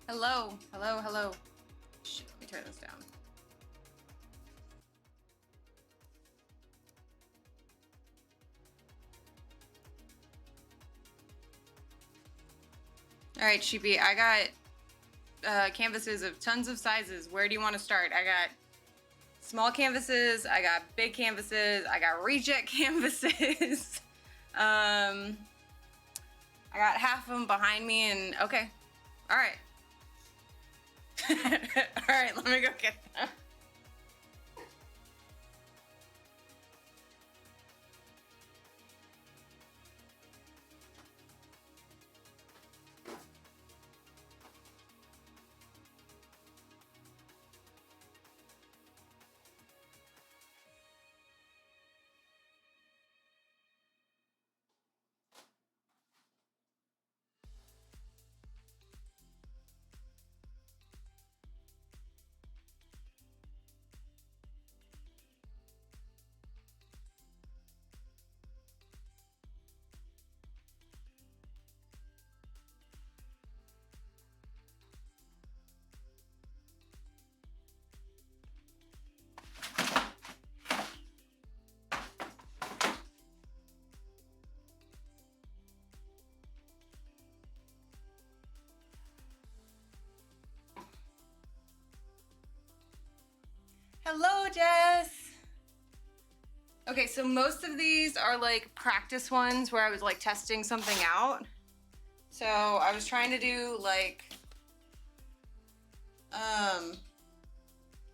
Hello, hello, hello. Shit, let me turn this down. All right, Sheepy, I got canvases of tons of sizes. Where do you want to start? I got small canvases, I got big canvases, I got reject canvases. I got half of them behind me, and okay. All right. All right, let me go get them. Hello, Jess. Okay, so most of these are like practice ones where I was like testing something out. So I was trying to do like, God,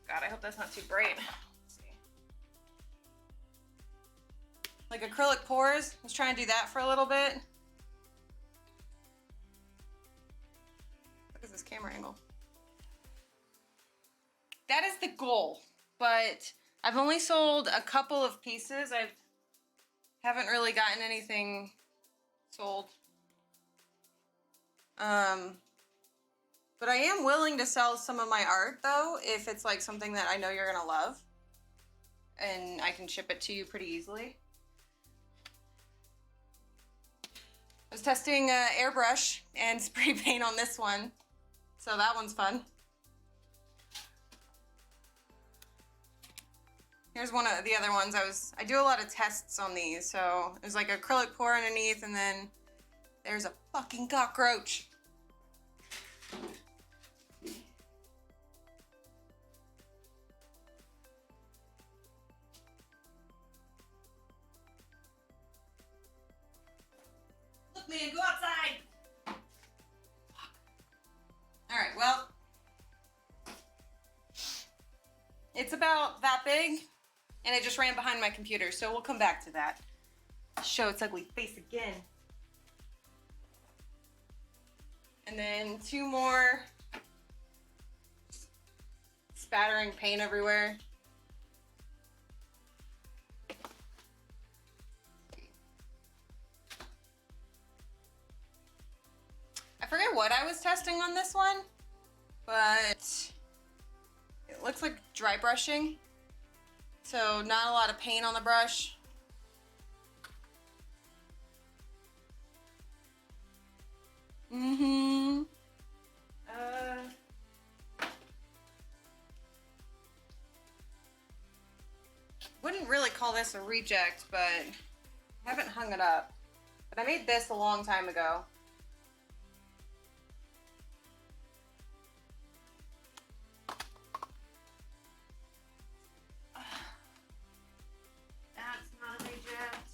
I hope that's not too bright. Let's see. Like acrylic pours. I was trying to do that for a little bit. What is this camera angle? That is the goal, but I've only sold a couple of pieces. I haven't really gotten anything sold. But I am willing to sell some of my art though, if it's like something that I know you're gonna love and I can ship it to you pretty easily. I was testing airbrush and spray paint on this one, so that one's fun. Here's one of the other ones. I do a lot of tests on these, so there's like acrylic pour underneath, and then there's a fucking cockroach. Look, man, go outside. All right, well, it's about that big, and it just ran behind my computer, so we'll come back to that. Show its ugly face again. And then two more. Spattering paint everywhere. I forget what I was testing on this one, but it looks like dry brushing. So not a lot of paint on the brush. Wouldn't really call this a reject, but I haven't hung it up. But I made this a long time ago. That's not a reject.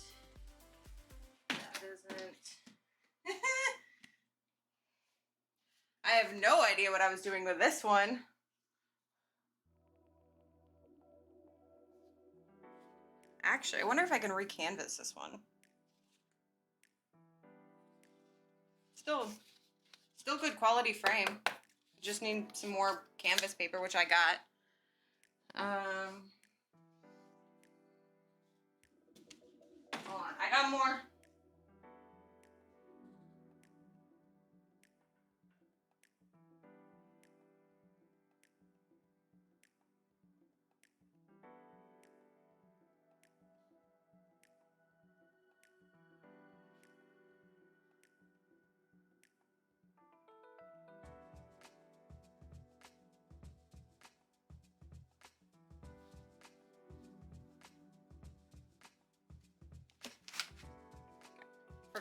That isn't. I have no idea what I was doing with this one. Actually, I wonder if I can recanvas this one. Still good quality frame. Just need some more canvas paper, which I got. Hold on, I got more.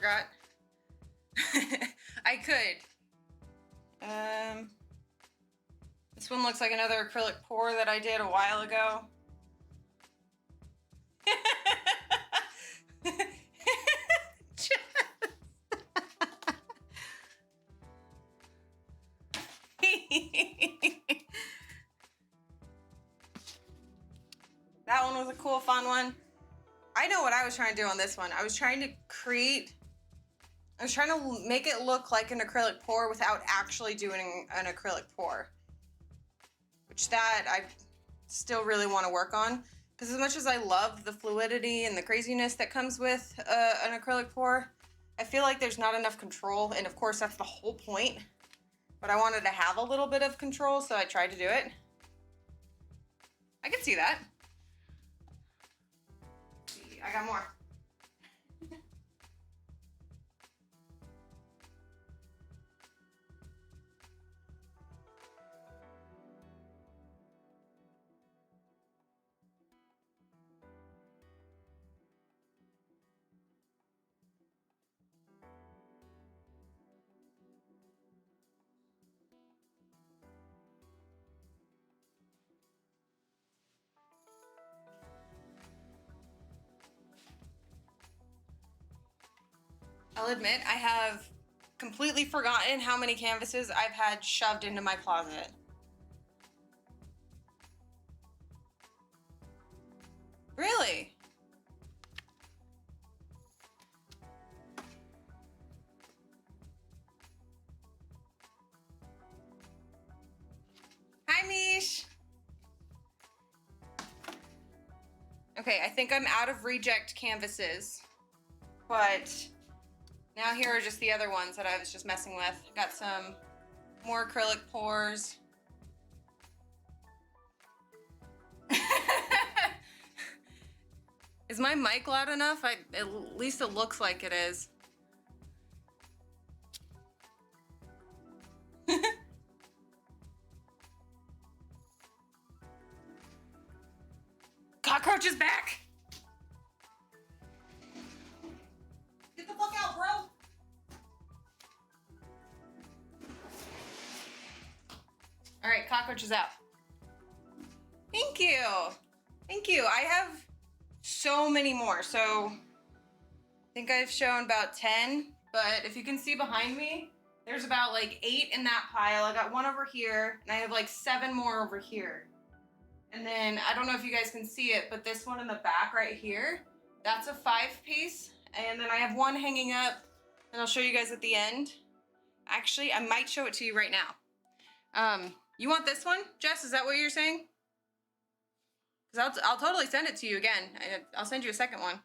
forgot. I could. This one looks like another acrylic pour that I did a while ago. That one was a cool, fun one. I know what I was trying to do on this one. I was trying to make it look like an acrylic pour without actually doing an acrylic pour. Which that I still really want to work on. Because as much as I love the fluidity and the craziness that comes with an acrylic pour, I feel like there's not enough control. And of course, that's the whole point. But I wanted to have a little bit of control, so I tried to do it. I can see that. I got more. I'll admit, I have completely forgotten how many canvases I've had shoved into my closet. Really? Hi, Mish. Okay, I think I'm out of reject canvases, but now here are just the other ones that I was just messing with. Got some more acrylic pours. Is my mic loud enough? At least it looks like it is. Cockroach is back! Get the fuck out, bro! Alright, cockroach is out. Thank you! Thank you. I have so many more. So I think I've shown about 10, but if you can see behind me, there's about like 8 in that pile. I got one over here, and I have like 7 more over here. And then, I don't know if you guys can see it, but this one in the back right here, that's a 5-piece. And then I have one hanging up, and I'll show you guys at the end. Actually, I might show it to you right now. You want this one, Jess? Is that what you're saying? Because I'll totally send it to you again. I'll send you a second one.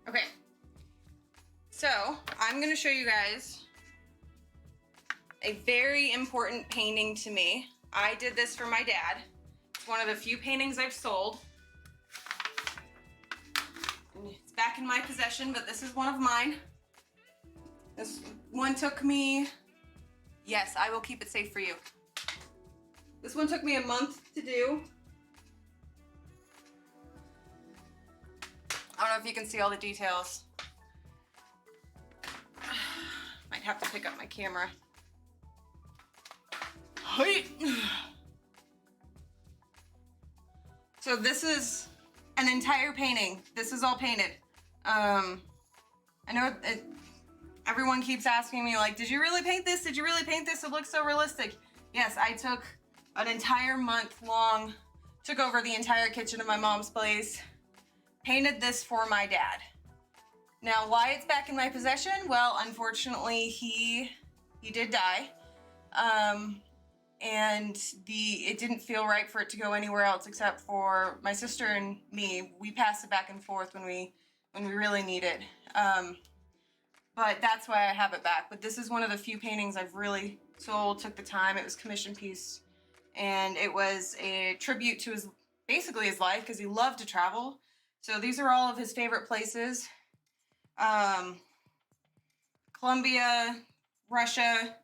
Okay, so I'm gonna show you guys a very important painting to me. I did this for my dad. It's one of the few paintings I've sold. And it's back in my possession, but this is one of mine. This one took me, yes, I will keep it safe for you. This one took me a month to do. I don't know if you can see all the details. Might have to pick up my camera. So this is an entire painting. This is all painted. I know everyone keeps asking me like, did you really paint this? Did you really paint this? It looks so realistic. Yes, I took an entire month long, took over the entire kitchen of my mom's place, painted this for my dad. Now, why it's back in my possession? Well, unfortunately, he did die. And it didn't feel right for it to go anywhere else except for my sister and me. We passed it back and forth when we really need it. But that's why I have it back. But this is one of the few paintings I've really sold, took the time. It was commission piece. And it was a tribute to basically his life, because he loved to travel. So these are all of his favorite places. Colombia, Russia,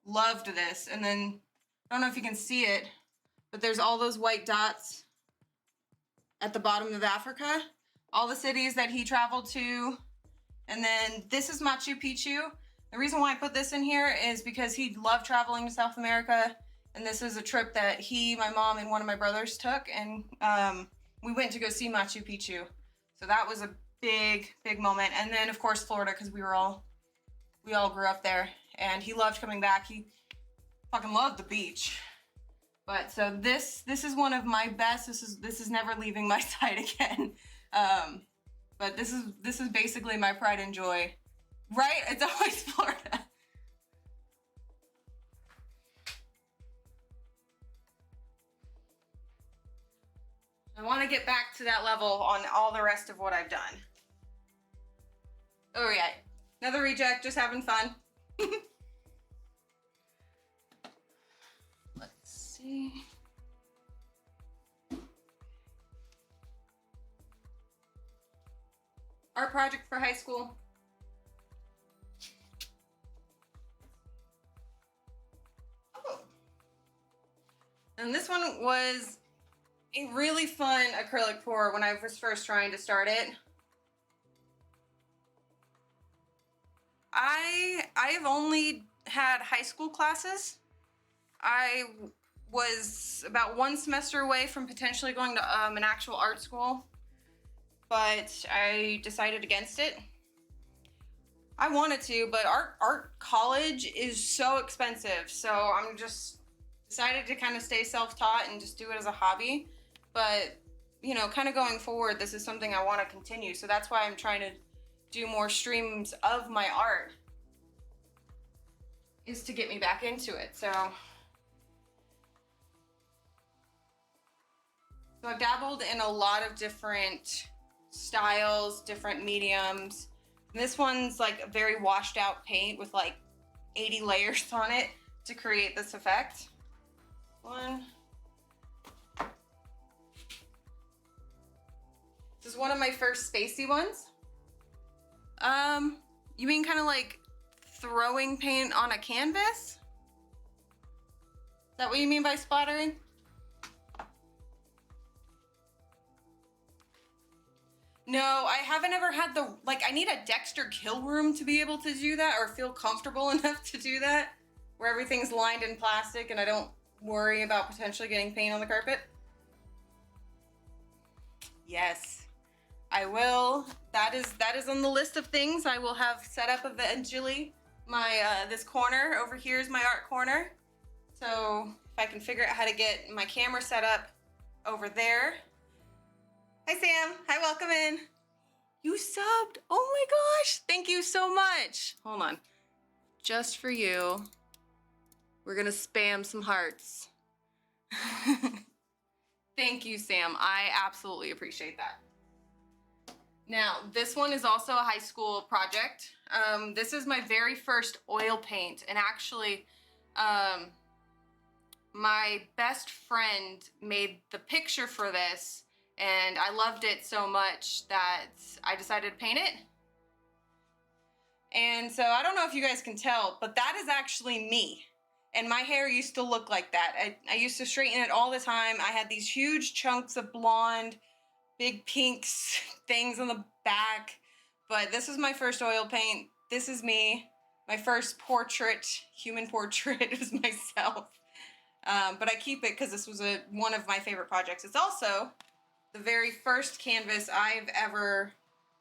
loved this. And then, I don't know if you can see it, but there's all those white dots at the bottom of Africa. All the cities that he traveled to. And then this is Machu Picchu. The reason why I put this in here is because he loved traveling to South America. And this is a trip that he, my mom, and one of my brothers took. And we went to go see Machu Picchu. So that was a big, big moment. And then, of course, Florida, because we all grew up there. And he loved coming back. He fucking loved the beach. But so this is one of my best. This is never leaving my side again. But this is basically my pride and joy. Right? It's always Florida. I want to get back to that level on all the rest of what I've done. Oh yeah, another reject, just having fun. Let's see. Art project for high school. Oh. And this one was a really fun acrylic pour when I was first trying to start it. I've only had high school classes. I was about one semester away from potentially going to an actual art school, but I decided against it. I wanted to, but art college is so expensive, so I'm just decided to kind of stay self-taught and just do it as a hobby. But, you know, kind of going forward, this is something I want to continue, so that's why I'm trying to do more streams of my art, is to get me back into it. So I've dabbled in a lot of different styles, different mediums. And this one's like a very washed out paint with like 80 layers on it to create this effect. This is one of my first spacey ones. You mean kind of like throwing paint on a canvas? Is that what you mean by splattering? No, I haven't ever had I need a Dexter kill room to be able to do that, or feel comfortable enough to do that, where everything's lined in plastic and I don't worry about potentially getting paint on the carpet. Yes. I will. That is on the list of things I will have set up eventually. My this corner over here is my art corner. So if I can figure out how to get my camera set up over there. Hi Sam. Hi, welcome in. You subbed. Oh my gosh. Thank you so much. Hold on. Just for you, we're gonna spam some hearts. Thank you, Sam. I absolutely appreciate that. Now, this one is also a high school project. This is my very first oil paint, and actually, my best friend made the picture for this, and I loved it so much that I decided to paint it. And so I don't know if you guys can tell, but that is actually me. And my hair used to look like that. I used to straighten it all the time. I had these huge chunks of blonde, big pinks things on the back. But this is my first oil paint. This is me. My first portrait, human portrait, was myself. But I keep it because this was one of my favorite projects. It's also the very first canvas I've ever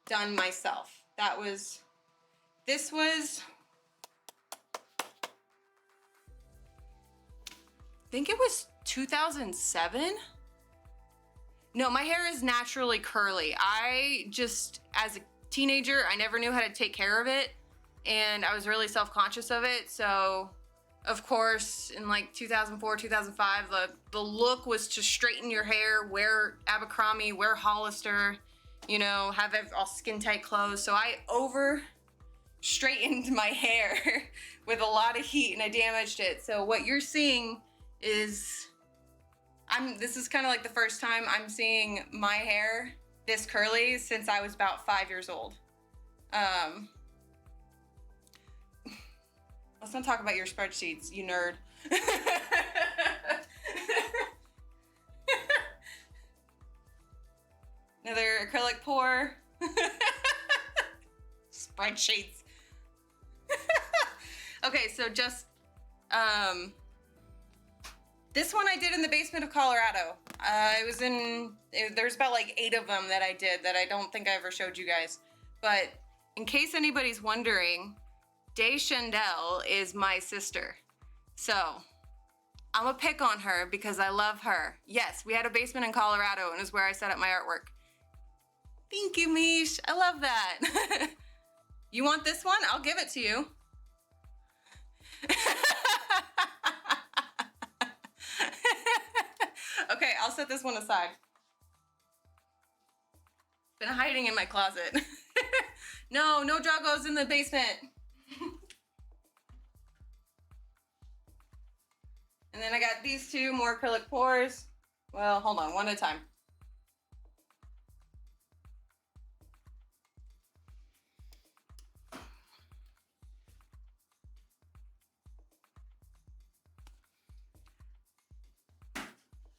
done myself. This was, I think it was 2007. No, my hair is naturally curly. I just, as a teenager, I never knew how to take care of it, and I was really self-conscious of it. So, of course, in like 2004, 2005, the look was to straighten your hair, wear Abercrombie, wear Hollister, you know, have all skin-tight clothes. So I over-straightened my hair with a lot of heat, and I damaged it. So what you're seeing is, this is kind of like the first time I'm seeing my hair this curly since I was about 5 years old. Let's not talk about your spreadsheets, you nerd. Another acrylic pour. Spreadsheets. Okay, so just this one I did in the basement of Colorado. There's about like 8 of them that I did that I don't think I ever showed you guys. But in case anybody's wondering, Deshandel is my sister. So I'm gonna pick on her because I love her. Yes, we had a basement in Colorado and is where I set up my artwork. Thank you, Mish. I love that. You want this one? I'll give it to you. Okay, I'll set this one aside. Been hiding in my closet. No Dragos in the basement. And then I got these 2 more acrylic pours. Well, hold on, one at a time.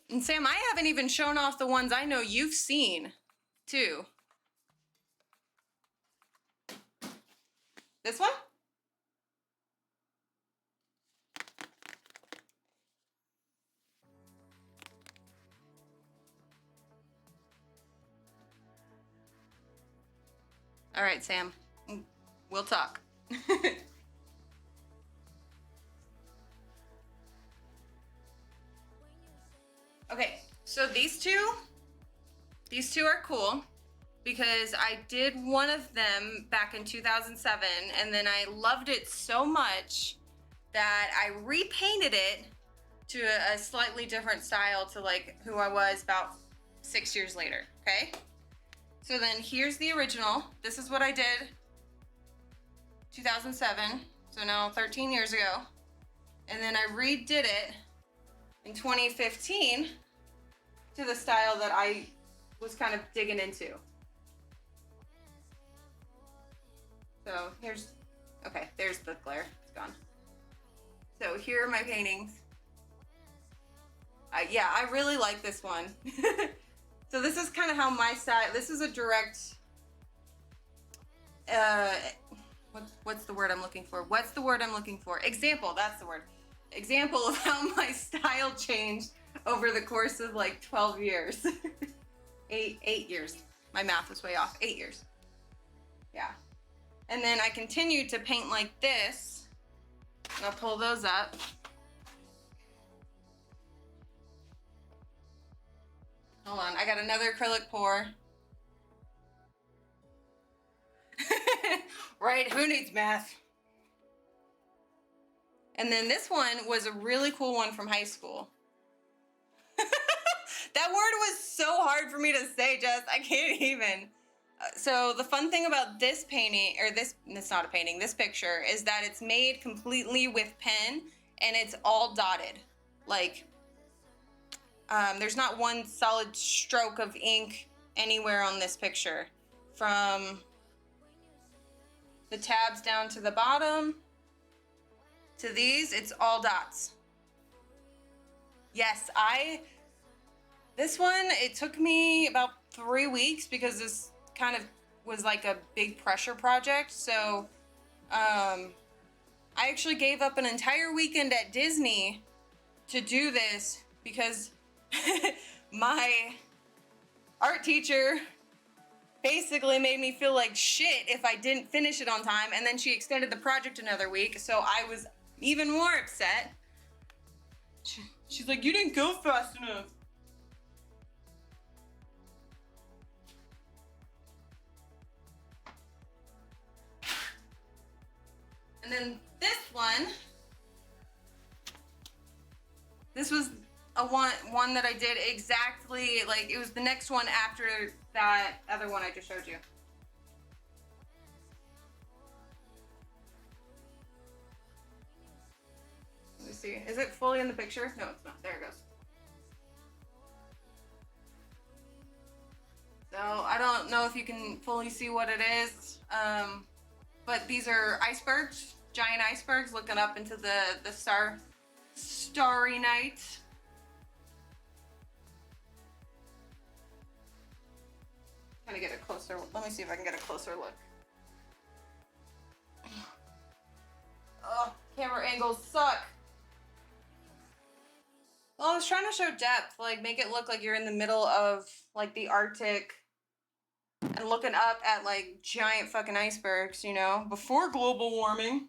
And Sam, I haven't even shown off the ones I know you've seen, too. This one? All right, Sam, we'll talk. Okay, so these two are cool because I did one of them back in 2007 and then I loved it so much that I repainted it to a slightly different style to like who I was about 6 years later, okay? So then here's the original. This is what I did 2007, so now 13 years ago. And then I redid it in 2015 to the style that I was kind of digging into. So okay, there's the glare, it's gone. So here are my paintings. Yeah, I really like this one. So this is kind of how my style, this is a direct, what's the word I'm looking for? What's the word I'm looking for? Example, that's the word. Example of how my style changed over the course of like 12 years. eight years. My math was way off. 8 years. Yeah. And then I continued to paint like this. And I'll pull those up. Hold on, I got another acrylic pour. Right, who needs math? And then this one was a really cool one from high school. That word was so hard for me to say, Jess. I can't even. So the fun thing about this painting, or it's not a painting, this picture, is that it's made completely with pen and it's all dotted. Like, there's not one solid stroke of ink anywhere on this picture. From the tabs down to the bottom to these, it's all dots. Yes, this one, it took me about 3 weeks because this kind of was like a big pressure project. So I actually gave up an entire weekend at Disney to do this because my art teacher basically made me feel like shit if I didn't finish it on time, and then she extended the project another week, so I was even more upset. She's like, you didn't go fast enough. And then this one, this was a one that I did exactly, like, it was the next one after that other one I just showed you. Let me see, is it fully in the picture? No, it's not, there it goes. So, I if you can fully see what it is, but these are icebergs, giant icebergs looking up into the starry night. I'm gonna get a closer, let me see if I can get a closer look. Oh, camera angles suck. Well, I was trying to show depth, like make it look like you're in the middle of like the Arctic and looking up at like giant fucking icebergs, you know, before global warming.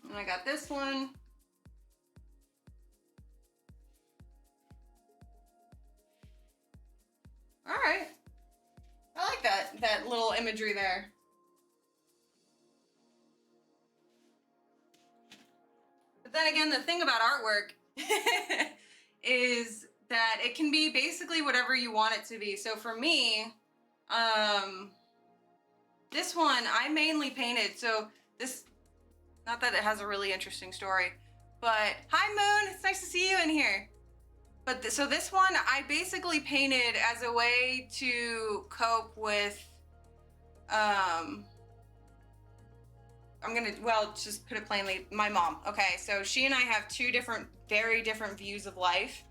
And I got this one. All right. I like that little imagery there. But then again, the thing about artwork is that it can be basically whatever you want it to be. So for me, this one I mainly painted. So this, not that it has a really interesting story, but hi Moon, it's nice to see you in here. But so this one I basically painted as a way to cope with, just put it plainly, my mom. Okay, so she and I have two very different views of life.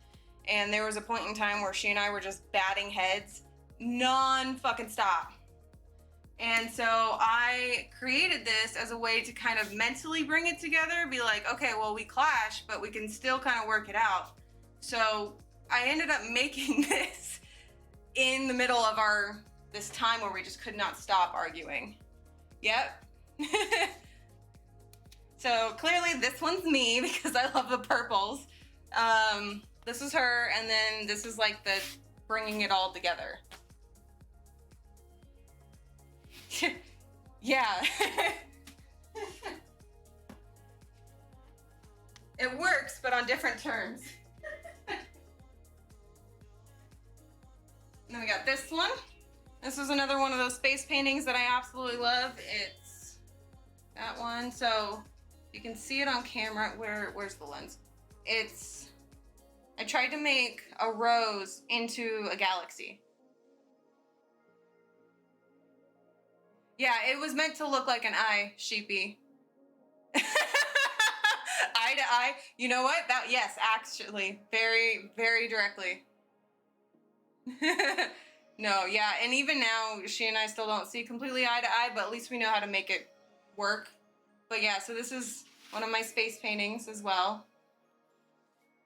And there was a point in time where she and I were just batting heads non-fucking stop. And so I created this as a way to kind of mentally bring it together, be like, okay, well, we clash, but we can still kind of work it out. So I ended up making this in the middle of this time where we just could not stop arguing. Yep. So clearly this one's me because I love the purples. This is her, and then this is like the bringing it all together. Yeah. It works, but on different terms. And then we got this one. This is another one of those space paintings that I absolutely love. It's that one. So you can see it on camera. Where's the lens? I tried to make a rose into a galaxy. Yeah, it was meant to look like an eye, sheepy. Eye to eye. You know what? Yes, actually, very, very directly. No, yeah, and even now, she and I still don't see completely eye to eye, but at least we know how to make it work. But yeah, so this is one of my space paintings as well.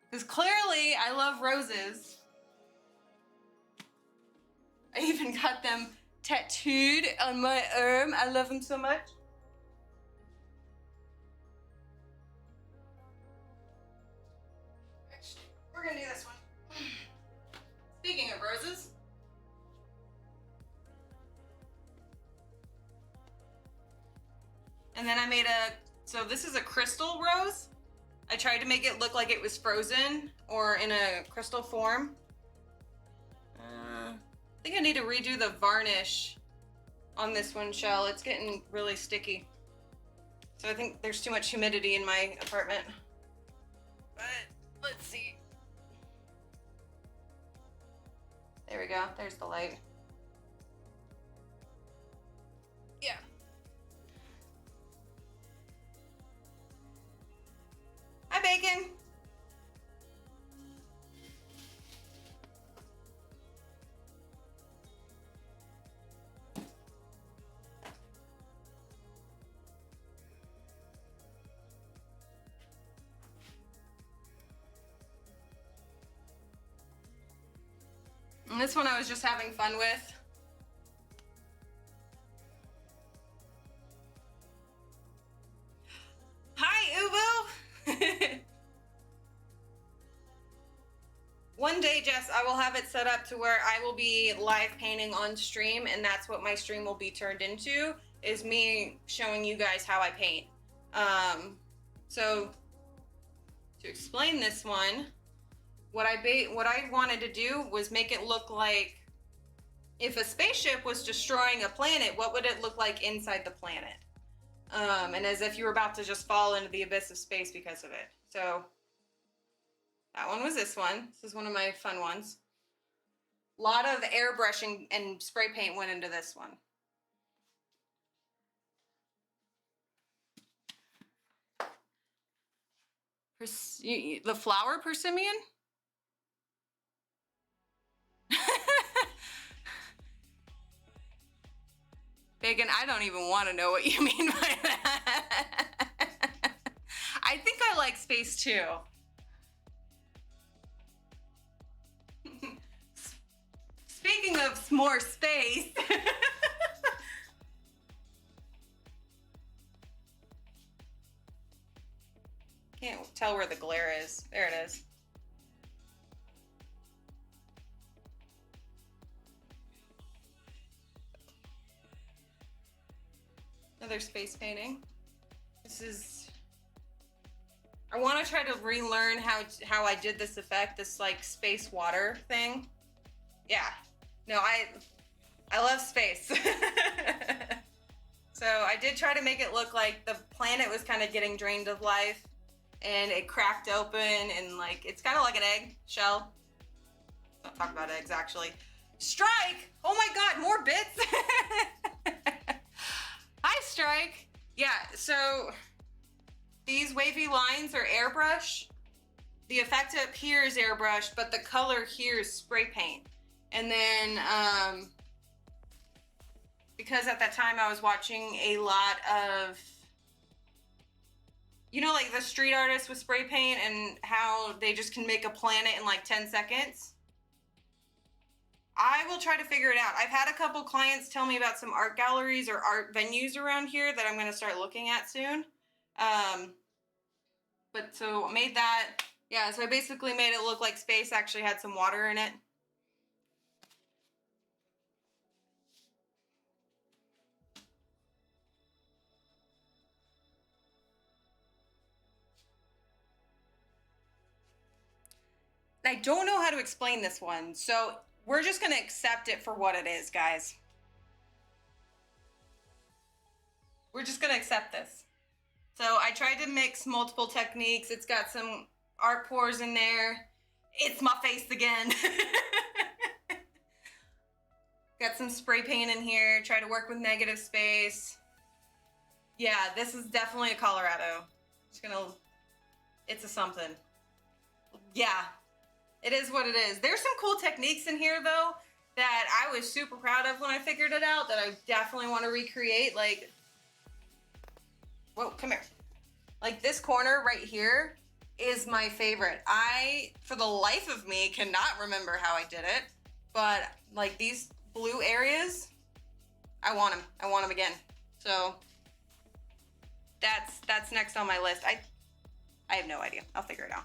Because clearly, I love roses. I even got them tattooed on my arm. I love them so much. Actually, we're gonna do this one. Speaking of roses. And then I made so this is a crystal rose. I tried to make it look like it was frozen or in a crystal form. I think I need to redo the varnish on this one, Shell. It's getting really sticky. So I think there's too much humidity in my apartment. But let's see. There we go. There's the light. Yeah. Hi, Bacon. And this one I was just having fun with. Hi, Ubu! One day, Jess, I will have it set up to where I will be live painting on stream, and that's what my stream will be turned into, is me showing you guys how I paint. So to explain this one, what I wanted to do was make it look like if a spaceship was destroying a planet, what would it look like inside the planet? And as if you were about to just fall into the abyss of space because of it. So that one was this one. This is one of my fun ones. A lot of airbrushing and spray paint went into this one. The flower persimmon? Bacon, I don't even want to know what you mean by that. I think I like space too. Speaking of more space. Can't tell where the glare is. There it is. Another space painting. This is, I want to try to relearn how I did this effect, this like space water thing. Yeah, no, I love space. So I did try to make it look like the planet was kind of getting drained of life and it cracked open and like, it's kind of like an egg shell. Don't talk about eggs actually. Strike! Oh my God, more bits. Hi, Strike. Yeah, so these wavy lines are airbrush. The effect up here is airbrush, but the color here is spray paint. And then, because at that time I was watching a lot of, you know, like the street artists with spray paint and how they just can make a planet in like 10 seconds. I will try to figure it out. I've had a couple clients tell me about some art galleries or art venues around here that I'm going to start looking at soon. But so I made that. Yeah, so I basically made it look like space actually had some water in it. I don't know how to explain this one, so we're just going to accept it for what it is, guys. We're just going to accept this. So I tried to mix multiple techniques. It's got some art pours in there. It's my face again. Got some spray paint in here. Try to work with negative space. Yeah, this is definitely a Colorado. It's a something. Yeah, it is what it is. There's some cool techniques in here though that I was super proud of when I figured it out that I definitely want to recreate. Like, whoa, come here. Like this corner right here is my favorite. I, for the life of me, cannot remember how I did it, but like these blue areas, I want them. I want them again. So that's next on my list. I have no idea. I'll figure it out.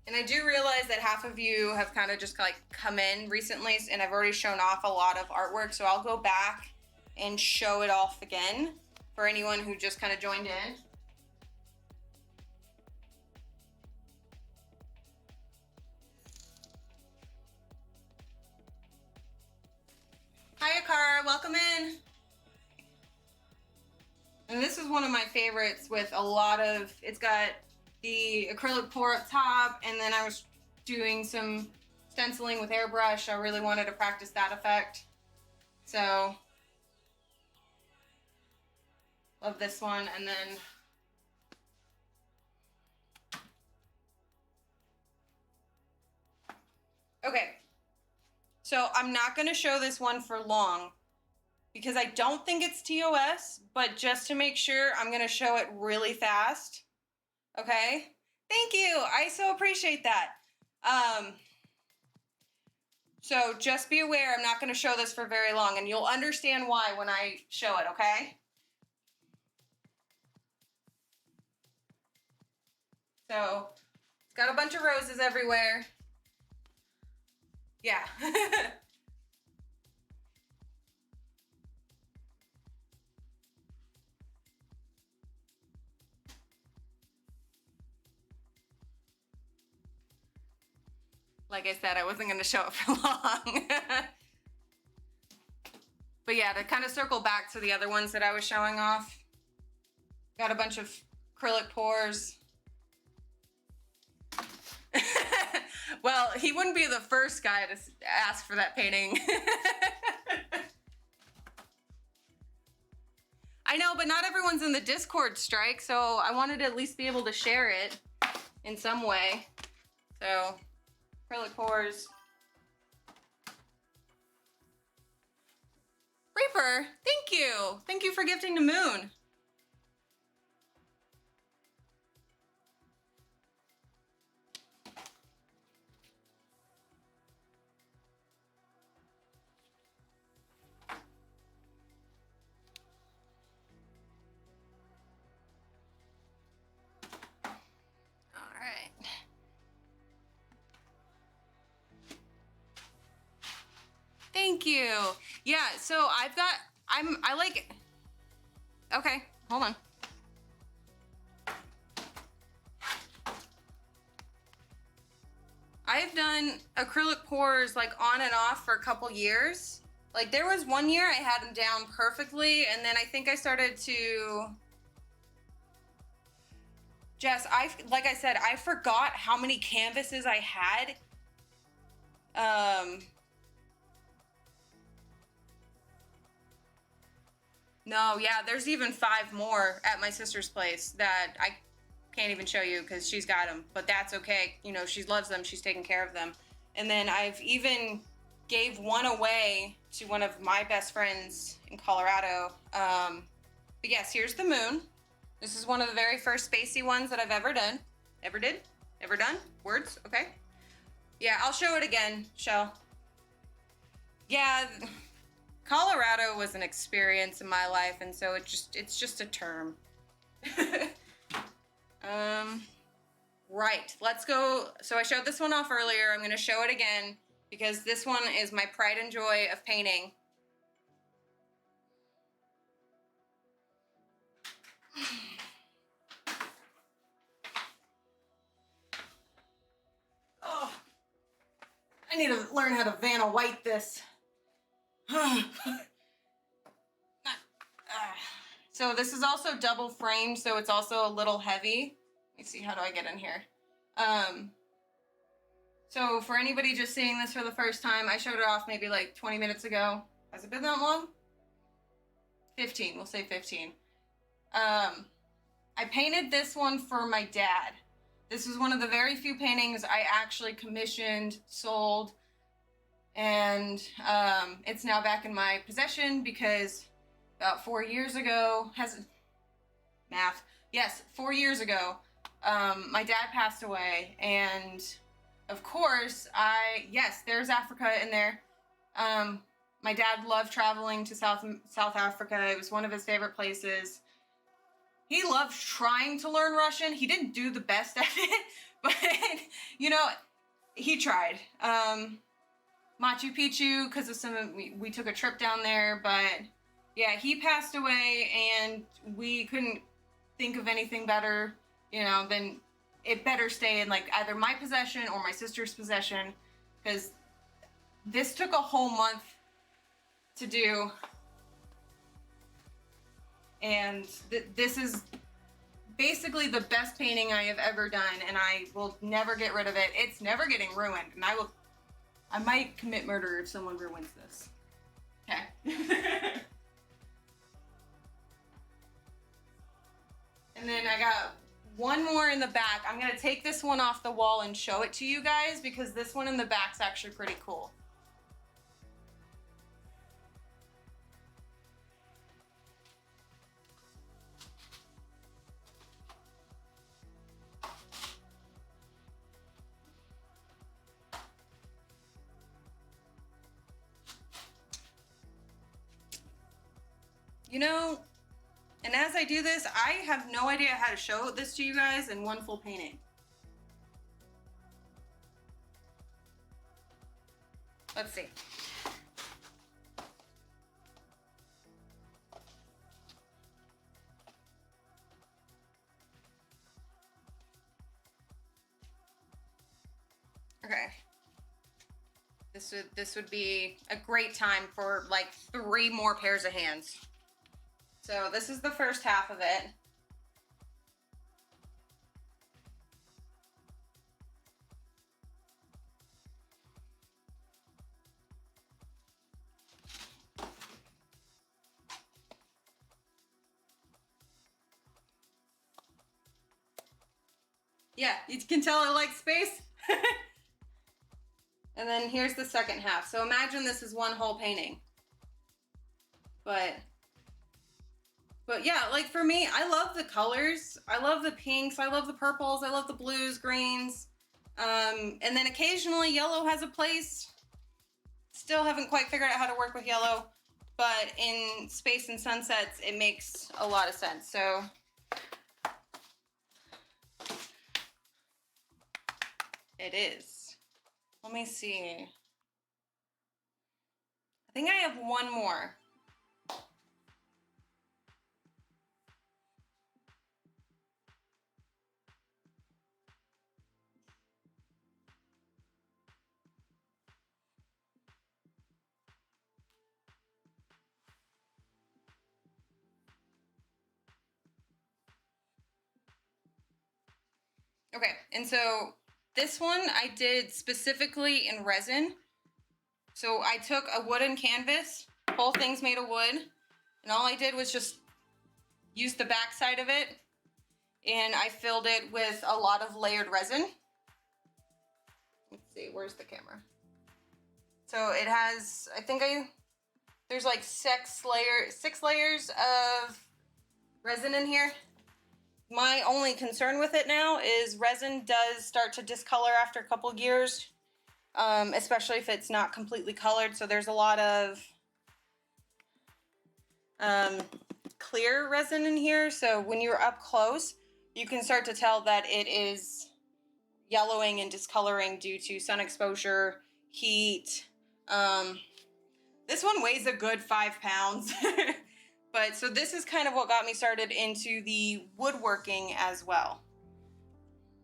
And I do realize that half of you have kind of just like come in recently and I've already shown off a lot of artwork. So I'll go back and show it off again for anyone who just kind of joined in. Hi, Akara, welcome in. And this is one of my favorites with a lot of, it's got the acrylic pour up top, and then I was doing some stenciling with airbrush. I really wanted to practice that effect. So, love this one. And then, okay. So I'm not gonna show this one for long because I don't think it's TOS, but just to make sure, I'm gonna show it really fast. Okay, thank you. I so appreciate that. So just be aware, I'm not going to show this for very long, and you'll understand why when I show it, okay? So it's got a bunch of roses everywhere. Yeah. Like I said, I wasn't going to show it for long. But yeah, to kind of circle back to the other ones that I was showing off, got a bunch of acrylic pours. Well, he wouldn't be the first guy to ask for that painting. I know, but not everyone's in the Discord strike, so I wanted to at least be able to share it in some way. So, acrylic pours. Reaper, thank you. Thank you for gifting to Moon. Thank you. Yeah, so I like, okay, hold on. I've done acrylic pours like on and off for a couple years. Like there was one year I had them down perfectly, and then I think I started to, Jess, like I said, I forgot how many canvases I had. No, yeah, there's even 5 more at my sister's place that I can't even show you because she's got them, but that's okay. You know, she loves them. She's taking care of them. And then I've even gave one away to one of my best friends in Colorado. But yes, here's the moon. This is one of the very first spacey ones that I've ever done. Ever did? Ever done? Words? Okay. Yeah, I'll show it again, Shell. Yeah, Colorado was an experience in my life, and so it's just a term. Right, let's go. So I showed this one off earlier. I'm going to show it again because this one is my pride and joy of painting. Oh, I need to learn how to Vanna White this. So this is also double framed, so it's also a little heavy. Let me see, how do I get in here? So for anybody just seeing this for the first time, I showed it off maybe like 20 minutes ago. Has it been that long? 15, we'll say 15. I painted this one for my dad. This is one of the very few paintings I actually commissioned, sold, and it's now back in my possession because about 4 years ago, 4 years ago, my dad passed away, and of course, there's Africa in there. My dad loved traveling to South Africa. It was one of his favorite places. He loved trying to learn Russian. He didn't do the best at it, but, you know, he tried. Machu Picchu, because of we took a trip down there, but yeah, he passed away, and we couldn't think of anything better, you know, than it better stay in like either my possession or my sister's possession, because this took a whole month to do. And this is basically the best painting I have ever done, and I will never get rid of it. It's never getting ruined, and I might commit murder if someone ruins this. Okay. And then I got one more in the back. I'm gonna take this one off the wall and show it to you guys because this one in the back's actually pretty cool. You know, and as I do this, I have no idea how to show this to you guys in one full painting. Let's see. Okay. This would be a great time for like 3 more pairs of hands. So this is the first half of it. Yeah, you can tell I like space. And then here's the second half. So imagine this is one whole painting. But yeah, like for me, I love the colors. I love the pinks. I love the purples. I love the blues, greens. And then occasionally yellow has a place. Still haven't quite figured out how to work with yellow, but in Space and Sunsets, it makes a lot of sense. So it is. Let me see. I think I have one more. Okay, and so this one I did specifically in resin. So I took a wooden canvas, whole thing's made of wood, and all I did was just use the back side of it, and I filled it with a lot of layered resin. Let's see, where's the camera? So it has, there's like 6 layers of resin in here. My only concern with it now is resin does start to discolor after a couple years, especially if it's not completely colored. So there's a lot of clear resin in here. So when you're up close, you can start to tell that it is yellowing and discoloring due to sun exposure, heat. This one weighs a good 5 pounds. But so this is kind of what got me started into the woodworking as well.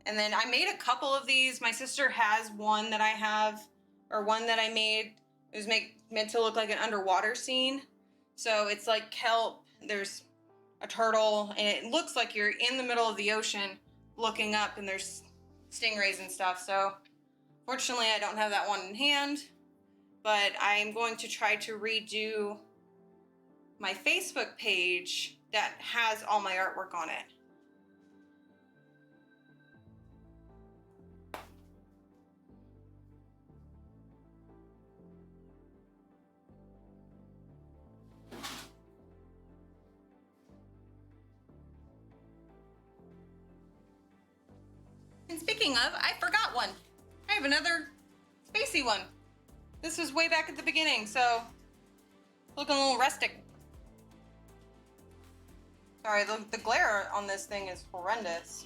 And then I made a couple of these. My sister has one that I have, or one that I made. It was meant to look like an underwater scene. So it's like kelp, there's a turtle, and it looks like you're in the middle of the ocean looking up, and there's stingrays and stuff. So fortunately I don't have that one in hand, but I'm going to try to redo my Facebook page that has all my artwork on it. And speaking of, I forgot one. I have another spacey one. This was way back at the beginning, so looking a little rustic. Sorry, the glare on this thing is horrendous.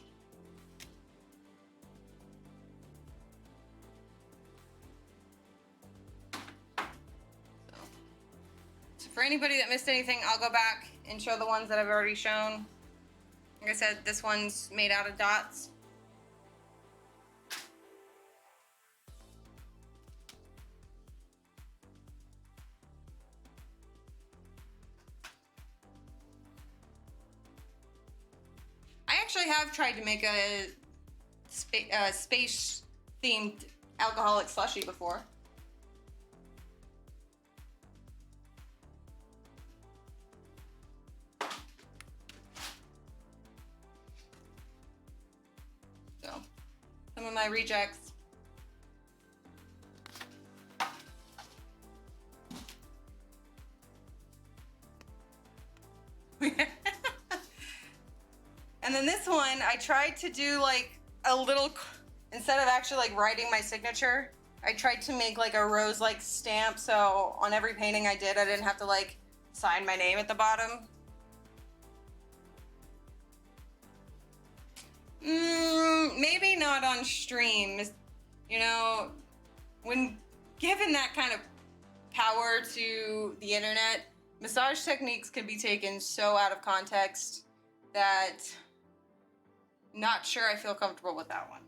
So for anybody that missed anything, I'll go back and show the ones that I've already shown. Like I said, this one's made out of dots. I actually have tried to make a space-themed alcoholic slushy before. So, some of my rejects. And then this one, I tried to do like a little, instead of actually like writing my signature, I tried to make like a rose-like stamp. So on every painting I did, I didn't have to like sign my name at the bottom. Maybe not on stream. You know, when given that kind of power to the internet, massage techniques can be taken so out of context that not sure I feel comfortable with that one.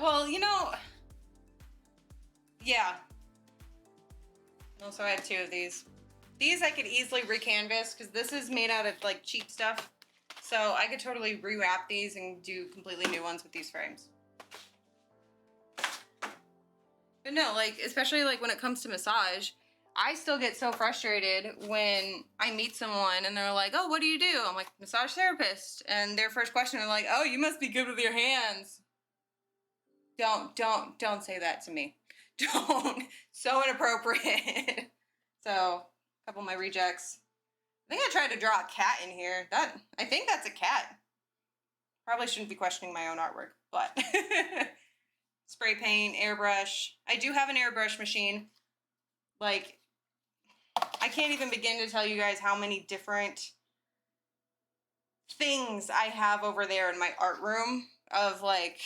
well, you know, yeah. Also, I have 2 of these. These I could easily recanvas because this is made out of like cheap stuff. So I could totally rewrap these and do completely new ones with these frames. But no, like, especially like when it comes to massage, I still get so frustrated when I meet someone and they're like, oh, what do you do? I'm like, massage therapist. And their first question is like, oh, you must be good with your hands. Don't say that to me. Don't. So inappropriate. So, a couple of my rejects. I think I tried to draw a cat in here. I think that's a cat. Probably shouldn't be questioning my own artwork, but spray paint, airbrush. I do have an airbrush machine. Like, I can't even begin to tell you guys how many different things I have over there in my art room of like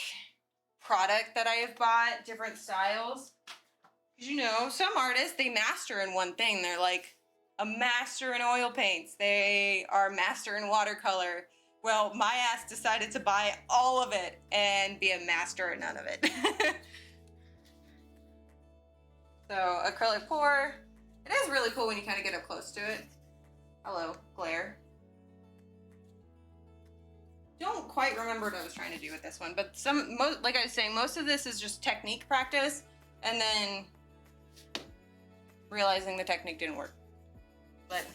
product that I have bought, different styles. Because you know, some artists, they master in one thing. They're like a master in oil paints. They are a master in watercolor. Well, my ass decided to buy all of it and be a master at none of it. So, acrylic pour. It is really cool when you kind of get up close to it. Hello, glare. Don't quite remember what I was trying to do with this one, but like I was saying, most of this is just technique practice, and then realizing the technique didn't work. But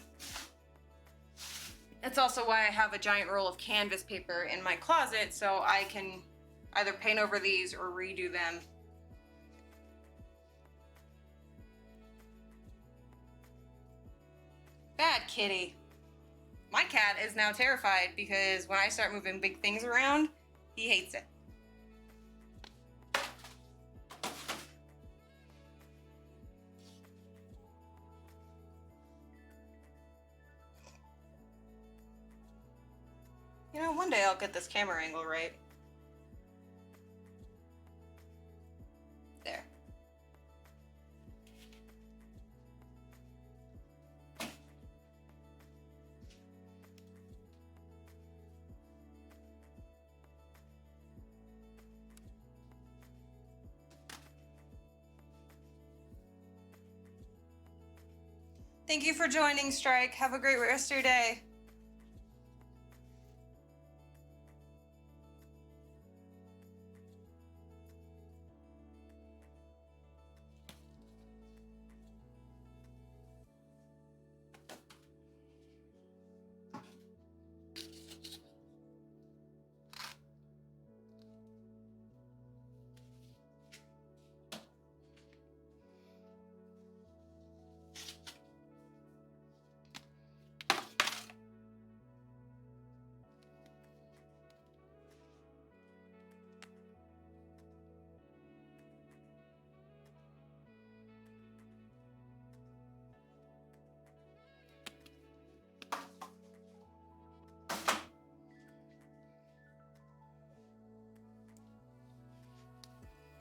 that's also why I have a giant roll of canvas paper in my closet, so I can either paint over these or redo them. Bad kitty. My cat is now terrified because when I start moving big things around, he hates it. You know, one day I'll get this camera angle right. There. Thank you for joining, Strike. Have a great rest of your day.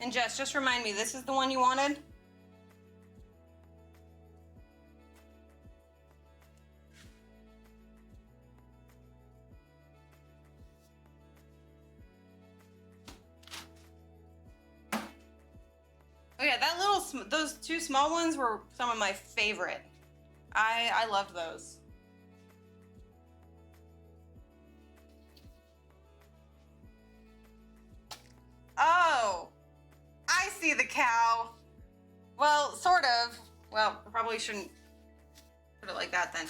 And Jess, just remind me, this is the one you wanted? Oh yeah, those 2 small ones were some of my favorite. I loved those. Oh, I see the cow. Well, sort of. Well, I probably shouldn't put it like that then.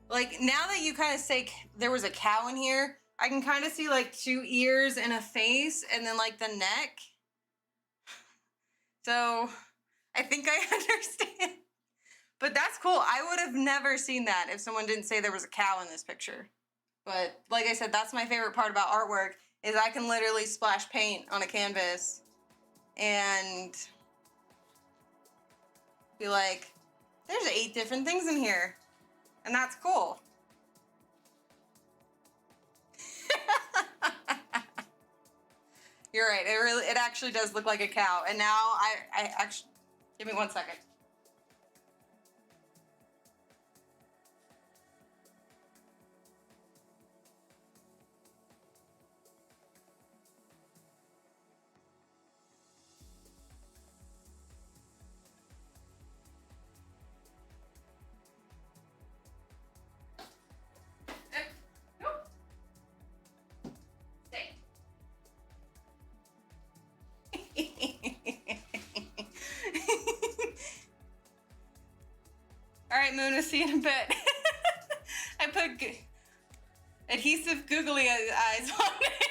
Like, now that you kind of say there was a cow in here, I can kind of see like 2 ears and a face and then like the neck. So I think I understand. But that's cool. I would have never seen that if someone didn't say there was a cow in this picture. But like I said, that's my favorite part about artwork is I can literally splash paint on a canvas and be like, there's 8 different things in here. And that's cool. You're right. It actually does look like a cow. And now I actually, give me 1 second. right, Moon? We'll see you in a bit. I put adhesive googly eyes on it.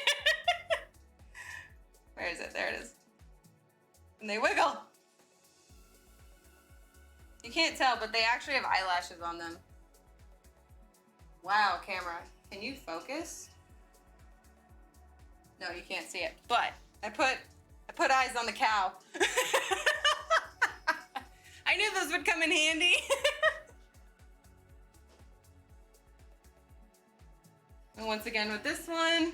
Where is it? There it is. And they wiggle. You can't tell, but they actually have eyelashes on them. Wow, camera. Can you focus? No, you can't see it. But I put eyes on the cow. I knew those would come in handy. And once again with this one.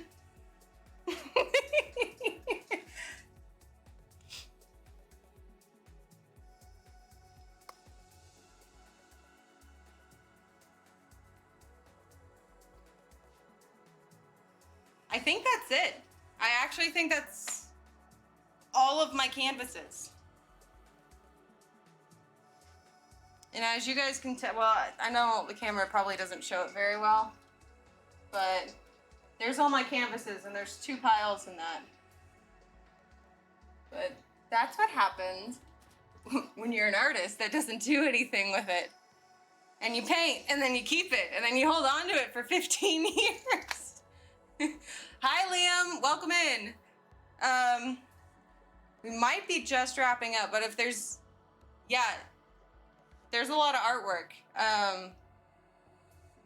I think that's it. I actually think that's all of my canvases. And as you guys can tell, well, I know the camera probably doesn't show it very well, but there's all my canvases and there's 2 piles in that. But that's what happens when you're an artist that doesn't do anything with it. And you paint and then you keep it and then you hold on to it for 15 years. Hi, Liam. Welcome in. We might be just wrapping up, but if there's a lot of artwork.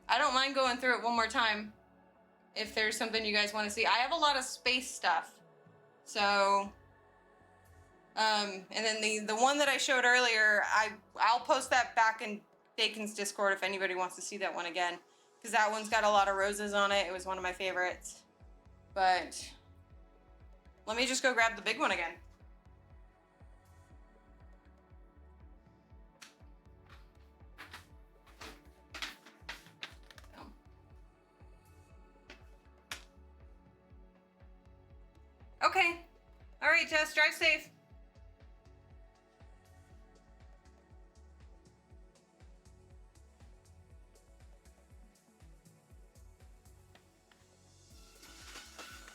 I don't mind going through it one more time if there's something you guys want to see. I have a lot of space stuff. So, and then the one that I showed earlier, I'll post that back in Bacon's Discord if anybody wants to see that one again, because that one's got a lot of roses on it. It was one of my favorites. But let me just go grab the big one again. Okay. All right, Jess, drive safe.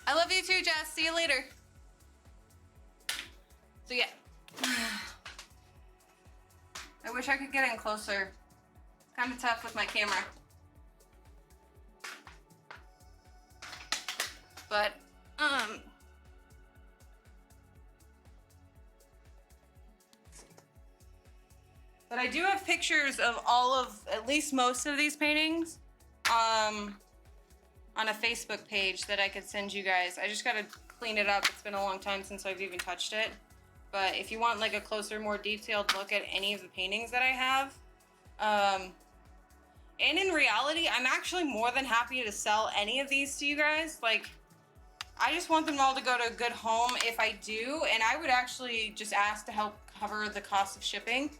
I love you too, Jess. See you later. So yeah. I wish I could get in closer. It's kind of tough with my camera. But, but I do have pictures of all of, at least most of these paintings, on a Facebook page that I could send you guys. I just gotta clean it up. It's been a long time since I've even touched it. But if you want like a closer, more detailed look at any of the paintings that I have, and in reality, I'm actually more than happy to sell any of these to you guys. Like, I just want them all to go to a good home if I do, and I would actually just ask to help cover the cost of shipping,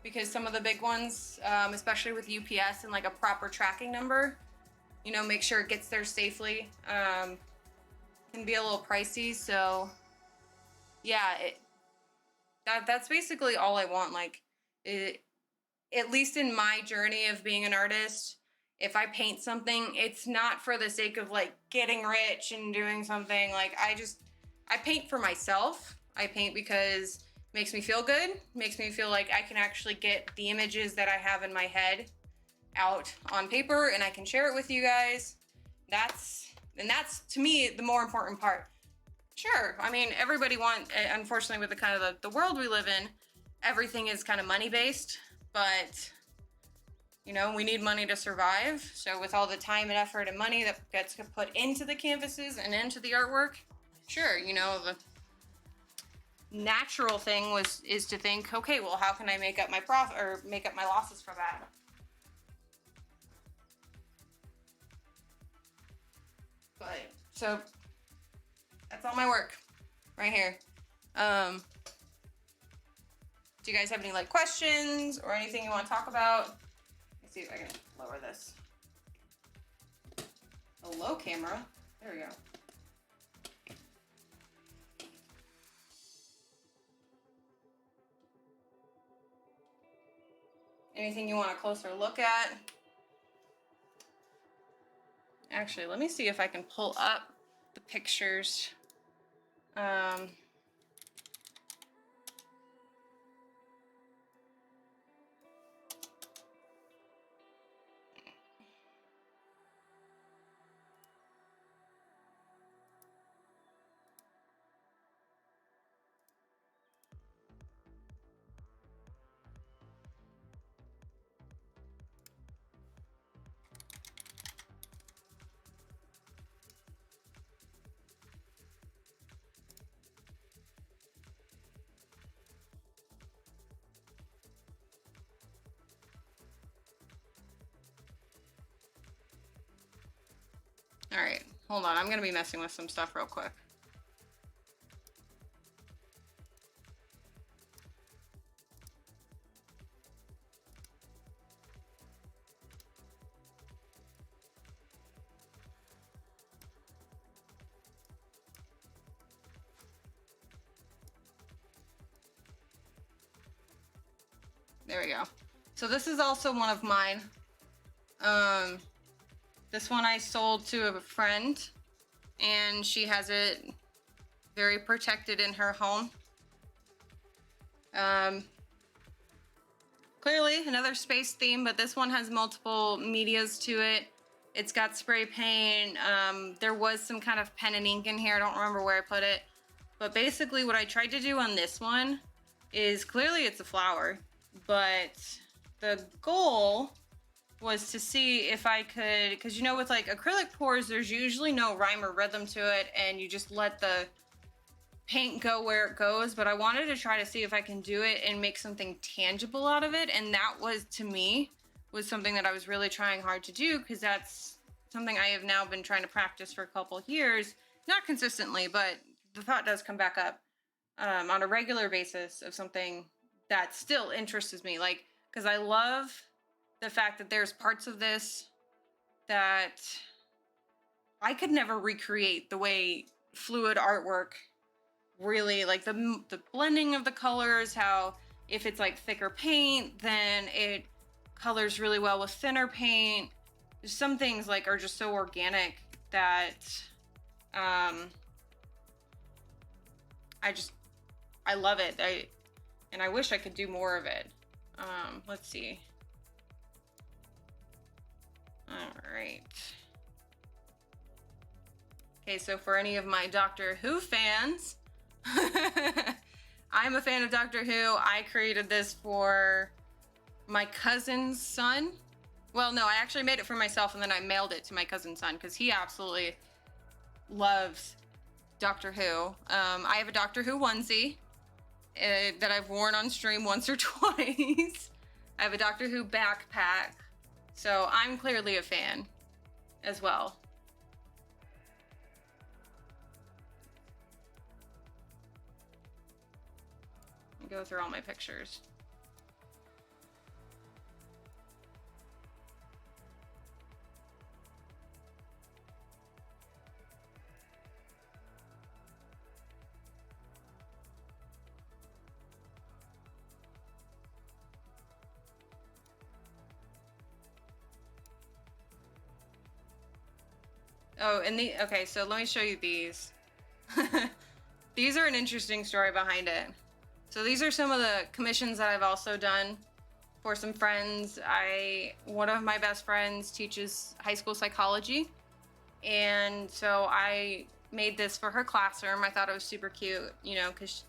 because some of the big ones, especially with UPS and like a proper tracking number, you know, make sure it gets there safely, can be a little pricey. So yeah, that's basically all I want. Like, at least in my journey of being an artist, if I paint something, it's not for the sake of like getting rich and doing something. Like, I paint for myself. I paint because it makes me feel good, makes me feel like I can actually get the images that I have in my head out on paper and I can share it with you guys. That's to me the more important part. Sure, I mean, everybody unfortunately with the kind of the world we live in, everything is kind of money based, but you know, we need money to survive. So with all the time and effort and money that gets put into the canvases and into the artwork, sure, you know, the natural thing is to think, okay, well, how can I make up my profit or make up my losses for that? But so that's all my work right here. Do you guys have any like questions or anything you want to talk about? Let's see if I can lower this. A low camera. There we go. Anything you want a closer look at? Actually, let me see if I can pull up the pictures. All right, hold on. I'm gonna be messing with some stuff real quick. There we go. So this is also one of mine. This one I sold to a friend, and she has it very protected in her home. Clearly another space theme, but this one has multiple medias to it. It's got spray paint. There was some kind of pen and ink in here. I don't remember where I put it. But basically what I tried to do on this one is, clearly it's a flower, but the goal was to see if I could, because you know with like acrylic pours, there's usually no rhyme or rhythm to it, and you just let the paint go where it goes. But I wanted to try to see if I can do it and make something tangible out of it, and that was, to me, was something that I was really trying hard to do, because that's something I have now been trying to practice for a couple of years, not consistently, but the thought does come back up on a regular basis of something that still interests me, like, because I love the fact that there's parts of this that I could never recreate the way fluid artwork really, like the blending of the colors, how if it's like thicker paint, then it colors really well with thinner paint. Some things like are just so organic that I love it. I wish I could do more of it. Let's see. All right. Okay, so for any of my Doctor Who fans, I'm a fan of Doctor Who. I created this for my cousin's son. Well, no, I actually made it for myself, and then I mailed it to my cousin's son because he absolutely loves Doctor Who. I have a Doctor Who onesie that I've worn on stream once or twice. I have a Doctor Who backpack. So I'm clearly a fan as well. Go through all my pictures. Oh, and okay, so let me show you these. These are an interesting story behind it. So these are some of the commissions that I've also done for some friends. One of my best friends teaches high school psychology, and so I made this for her classroom. I thought it was super cute, you know, because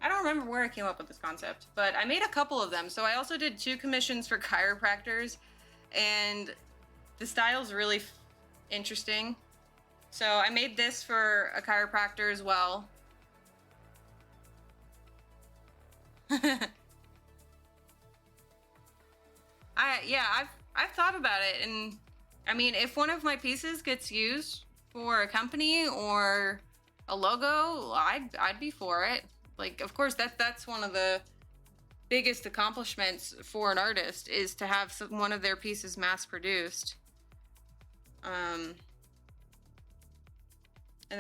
I don't remember where I came up with this concept, but I made a couple of them. So I also did 2 commissions for chiropractors, and the style's really interesting. So I made this for a chiropractor as well. I've thought about it, and I mean, if one of my pieces gets used for a company or a logo, I'd be for it. Like, of course, that's one of the biggest accomplishments for an artist, is to have one of their pieces mass produced. And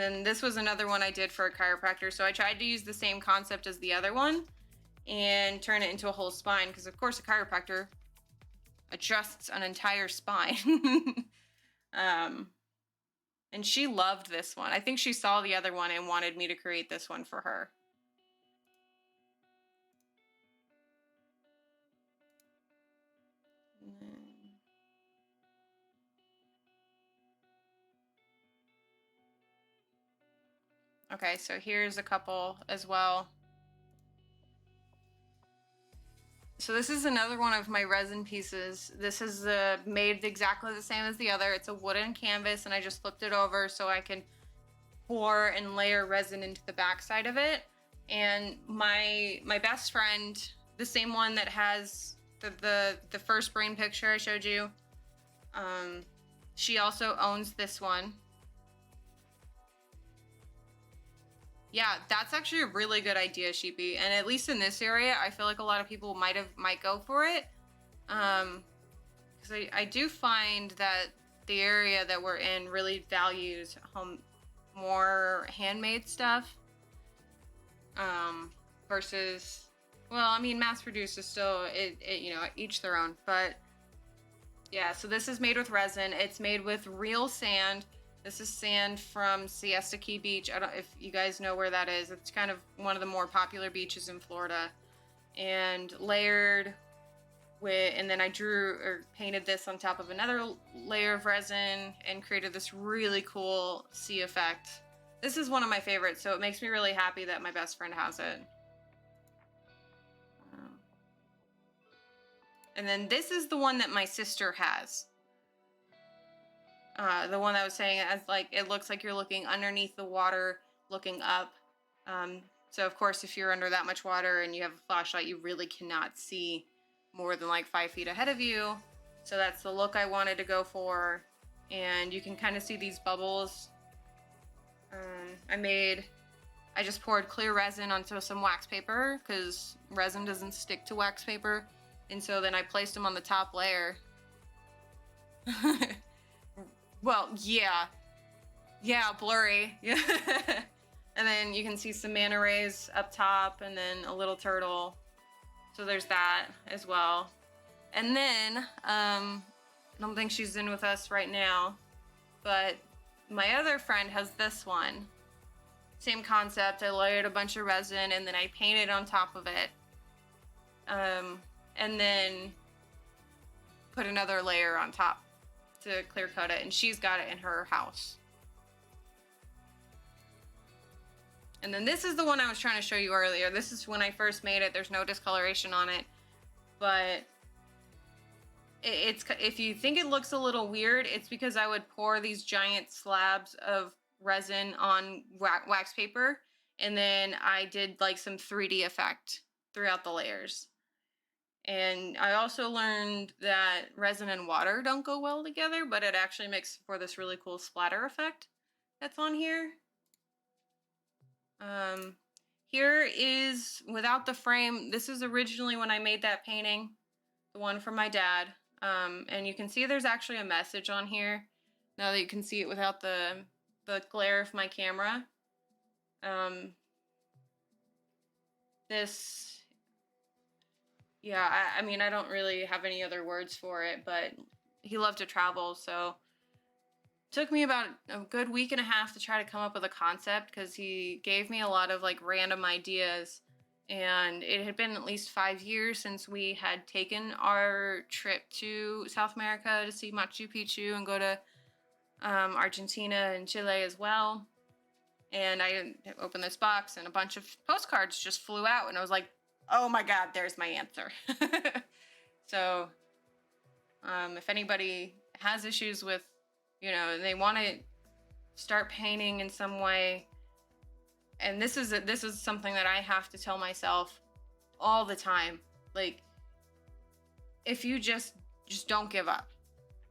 then this was another one I did for a chiropractor. So I tried to use the same concept as the other one and turn it into a whole spine, because of course a chiropractor adjusts an entire spine. And she loved this one. I think she saw the other one and wanted me to create this one for her. Okay, so here's a couple as well. So this is another one of my resin pieces. This is made exactly the same as the other. It's a wooden canvas, and I just flipped it over so I can pour and layer resin into the backside of it. And my best friend, the same one that has the first brain picture I showed you, She also owns this one. Yeah, that's actually a really good idea, Sheepy. And at least in this area, I feel like a lot of people might go for it. Because I do find that the area that we're in really values more handmade stuff. Versus, well, I mean, mass produced is still, you know, each their own. But yeah, so this is made with resin. It's made with real sand. This is sand from Siesta Key Beach. I don't if you guys know where that is. It's kind of one of the more popular beaches in Florida. And layered with, and then I drew or painted this on top of another layer of resin and created this really cool sea effect. This is one of my favorites, so it makes me really happy that my best friend has it. And then this is the one that my sister has. The one I was saying, as like it looks like you're looking underneath the water, looking up. So of course, if you're under that much water and you have a flashlight, you really cannot see more than like 5 feet ahead of you. So that's the look I wanted to go for. And you can kind of see these bubbles. I just poured clear resin onto some wax paper because resin doesn't stick to wax paper. And so then I placed them on the top layer. Well, yeah, blurry. Yeah. And then you can see some manta rays up top and then a little turtle. So there's that as well. And then, I don't think she's in with us right now, but my other friend has this one. Same concept. I layered a bunch of resin and then I painted on top of it. And then put another layer on top to clear coat it, and she's got it in her house. And then this is the one I was trying to show you earlier. This is when I first made it. There's no discoloration on it, but it's if you think it looks a little weird, it's because I would pour these giant slabs of resin on wax paper, and then I did like some 3D effect throughout the layers. And I also learned that resin and water don't go well together, but it actually makes for this really cool splatter effect that's on here. Here is without the frame. This is originally when I made that painting, the one from my dad. And you can see there's actually a message on here now that you can see it without the glare of my camera. Yeah, I mean, I don't really have any other words for it, but he loved to travel, so it took me about a good week and a half to try to come up with a concept because he gave me a lot of like random ideas, and it had been at least 5 years since we had taken our trip to South America to see Machu Picchu and go to Argentina and Chile as well. And I opened this box and a bunch of postcards just flew out, and I was like, oh my God, there's my answer. So, if anybody has issues with, you know, they want to start painting in some way, and this is something that I have to tell myself all the time. Like, if you just don't give up.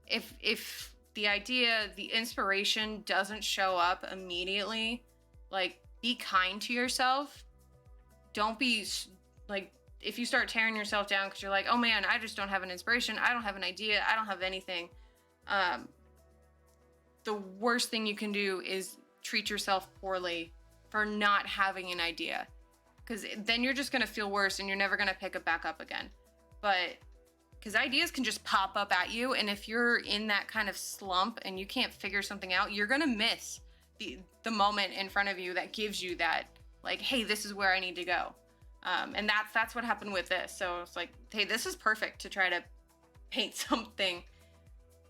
If the idea, the inspiration doesn't show up immediately, like, be kind to yourself. Don't be like, if you start tearing yourself down because you're like, oh man, I just don't have an inspiration, I don't have an idea, I don't have anything. The worst thing you can do is treat yourself poorly for not having an idea, because then you're just going to feel worse and you're never going to pick it back up again. But because ideas can just pop up at you, and if you're in that kind of slump and you can't figure something out, you're going to miss the moment in front of you that gives you that, like, hey, this is where I need to go. And that's what happened with this. So it's like, hey, this is perfect to try to paint something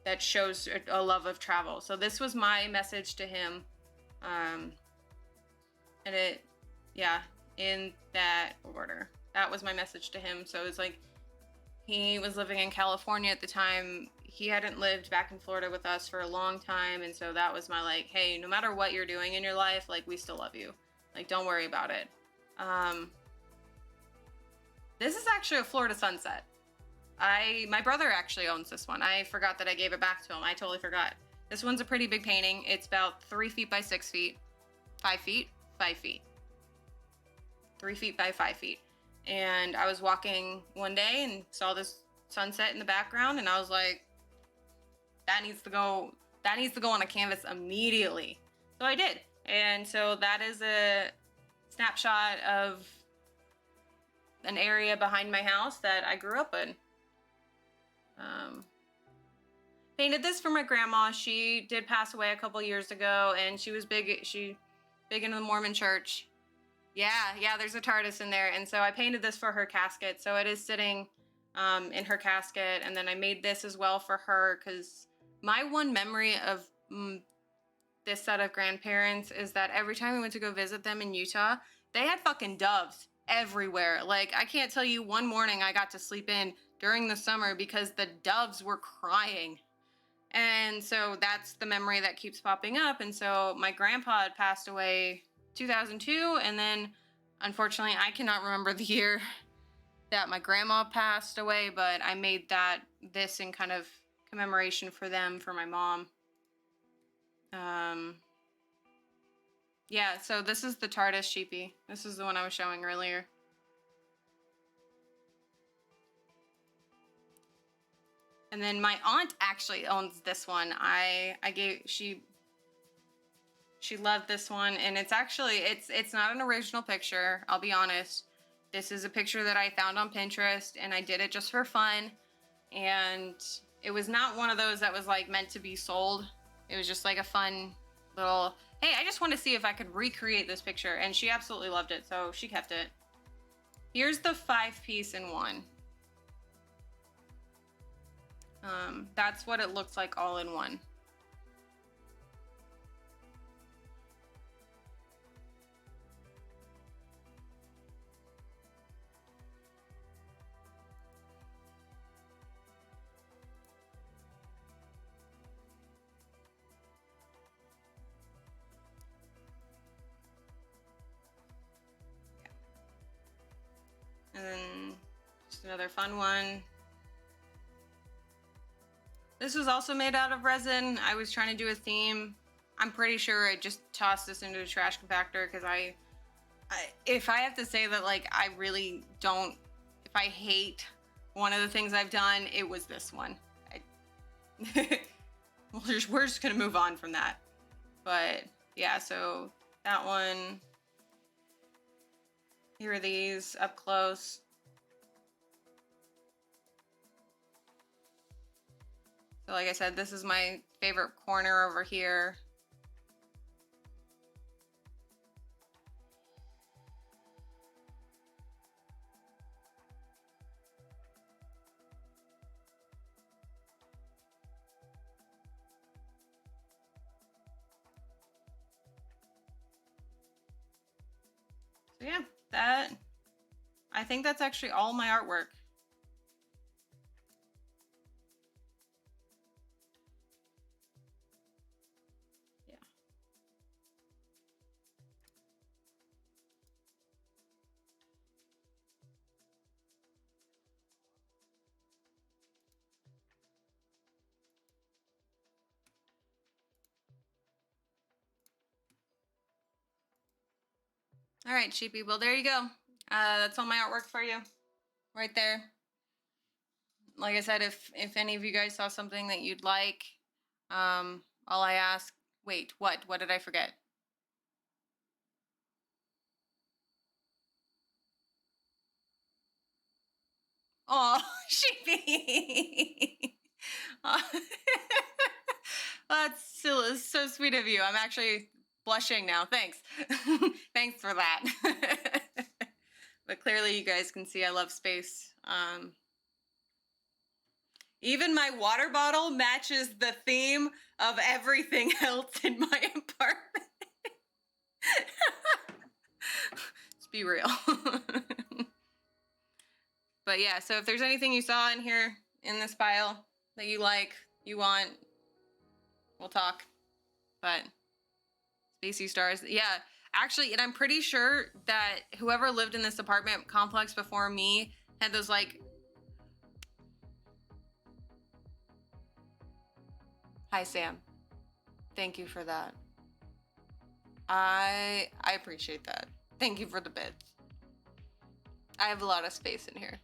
that shows a love of travel. So this was my message to him. And it, yeah, in that order, that was my message to him. So it's like, he was living in California at the time. He hadn't lived back in Florida with us for a long time. And so that was my, like, hey, no matter what you're doing in your life, like, we still love you. Like, don't worry about it. This is actually a Florida sunset. My brother actually owns this one. I forgot that I gave it back to him. I totally forgot. This one's a pretty big painting. It's about 3 feet by 6 feet, 5 feet, 5 feet, 3 feet by 5 feet. And I was walking one day and saw this sunset in the background, and I was like, that needs to go on a canvas immediately. So I did. And so that is a snapshot of an area behind my house that I grew up in. Painted this for my grandma. She did pass away a couple years ago, and she was big into the Mormon church. Yeah, there's a TARDIS in there. And so I painted this for her casket. So it is sitting in her casket. And then I made this as well for her, because my one memory of this set of grandparents is that every time we went to go visit them in Utah, they had fucking doves everywhere. Like, I can't tell you, one morning I got to sleep in during the summer because the doves were crying. And so that's the memory that keeps popping up. And so my grandpa had passed away 2002, and then unfortunately I cannot remember the year that my grandma passed away, but I made this in kind of commemoration for them, for my mom. Yeah, so this is the TARDIS sheepy. This is the one I was showing earlier. And then my aunt actually owns this one. She loved this one, and it's not an original picture, I'll be honest. This is a picture that I found on Pinterest, and I did it just for fun. And it was not one of those that was like meant to be sold. It was just like a fun little, hey, I just want to see if I could recreate this picture. And she absolutely loved it, so she kept it. Here's the 5-piece in one. That's what it looks like all in one. And then just another fun one. This was also made out of resin. I was trying to do a theme. I'm pretty sure I just tossed this into a trash compactor because if I have to say that, like, I really don't, if I hate one of the things I've done, it was this one. We're just gonna move on from that. But yeah, so that one, here are these up close. So like I said, this is my favorite corner over here. So yeah, I think that's actually all my artwork. All right, sheepy. Well, there you go. That's all my artwork for you, right there. Like I said, if any of you guys saw something that you'd like, all I ask. Wait, what? What did I forget? Oh, sheepy. That's so sweet of you. I'm actually blushing now. Thanks. Thanks for that. But clearly you guys can see I love space. Even my water bottle matches the theme of everything else in my apartment. Let's be real. But yeah, so if there's anything you saw in here in this pile that you like, you want, we'll talk. But Spacey Stars, yeah. Actually, and I'm pretty sure that whoever lived in this apartment complex before me had those, like... Hi, Sam. Thank you for that. I appreciate that. Thank you for the bits. I have a lot of space in here.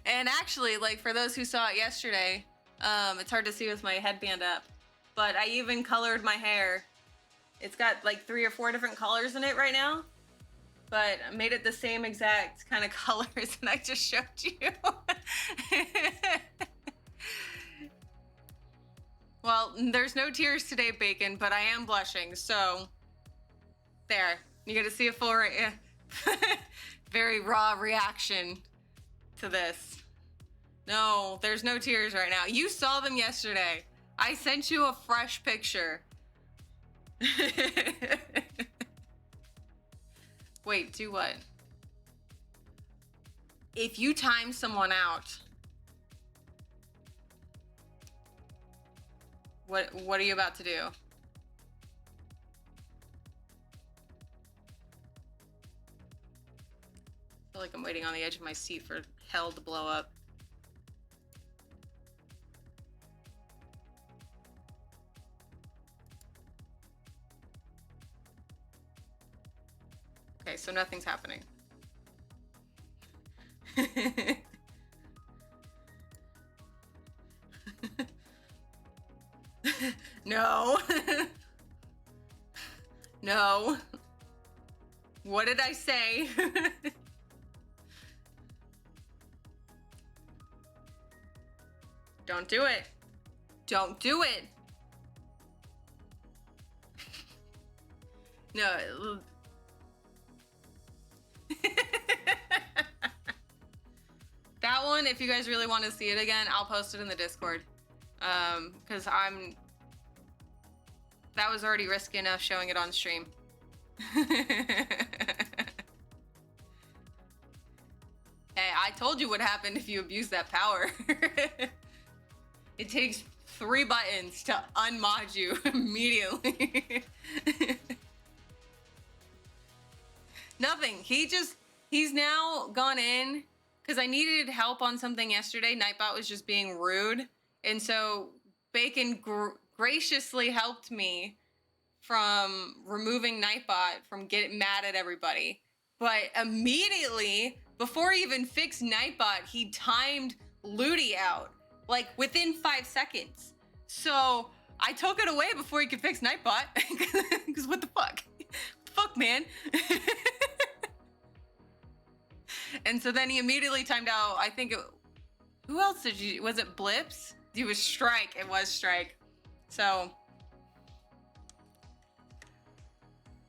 And actually, like, for those who saw it yesterday, it's hard to see with my headband up, but I even colored my hair. It's got like 3 or 4 different colors in it right now, but I made it the same exact kind of colors that I just showed you. Well, there's no tears today, Bacon, but I am blushing, so there. You get to see a full, very raw reaction to this. No, there's no tears right now. You saw them yesterday. I sent you a fresh picture. Wait, do what? If you time someone out, what are you about to do? I feel like I'm waiting on the edge of my seat for hell to blow up. Okay, so nothing's happening. No. No. What did I say? Don't do it. Don't do it. No. That one, if you guys really want to see it again, I'll post it in the Discord. Because that was already risky enough showing it on stream. Hey, I told you what happened if you abuse that power. It takes 3 buttons to unmod you immediately. Nothing. He's now gone in because I needed help on something yesterday. Nightbot was just being rude. And so Bacon graciously helped me from removing Nightbot from getting mad at everybody. But immediately, before he even fixed Nightbot, he timed Ludi out, like within 5 seconds. So I took it away before he could fix Nightbot. Because what the fuck? Fuck, man. And so then he immediately timed out, I think, who else did you, was it Blips? It was Strike, it was Strike. So,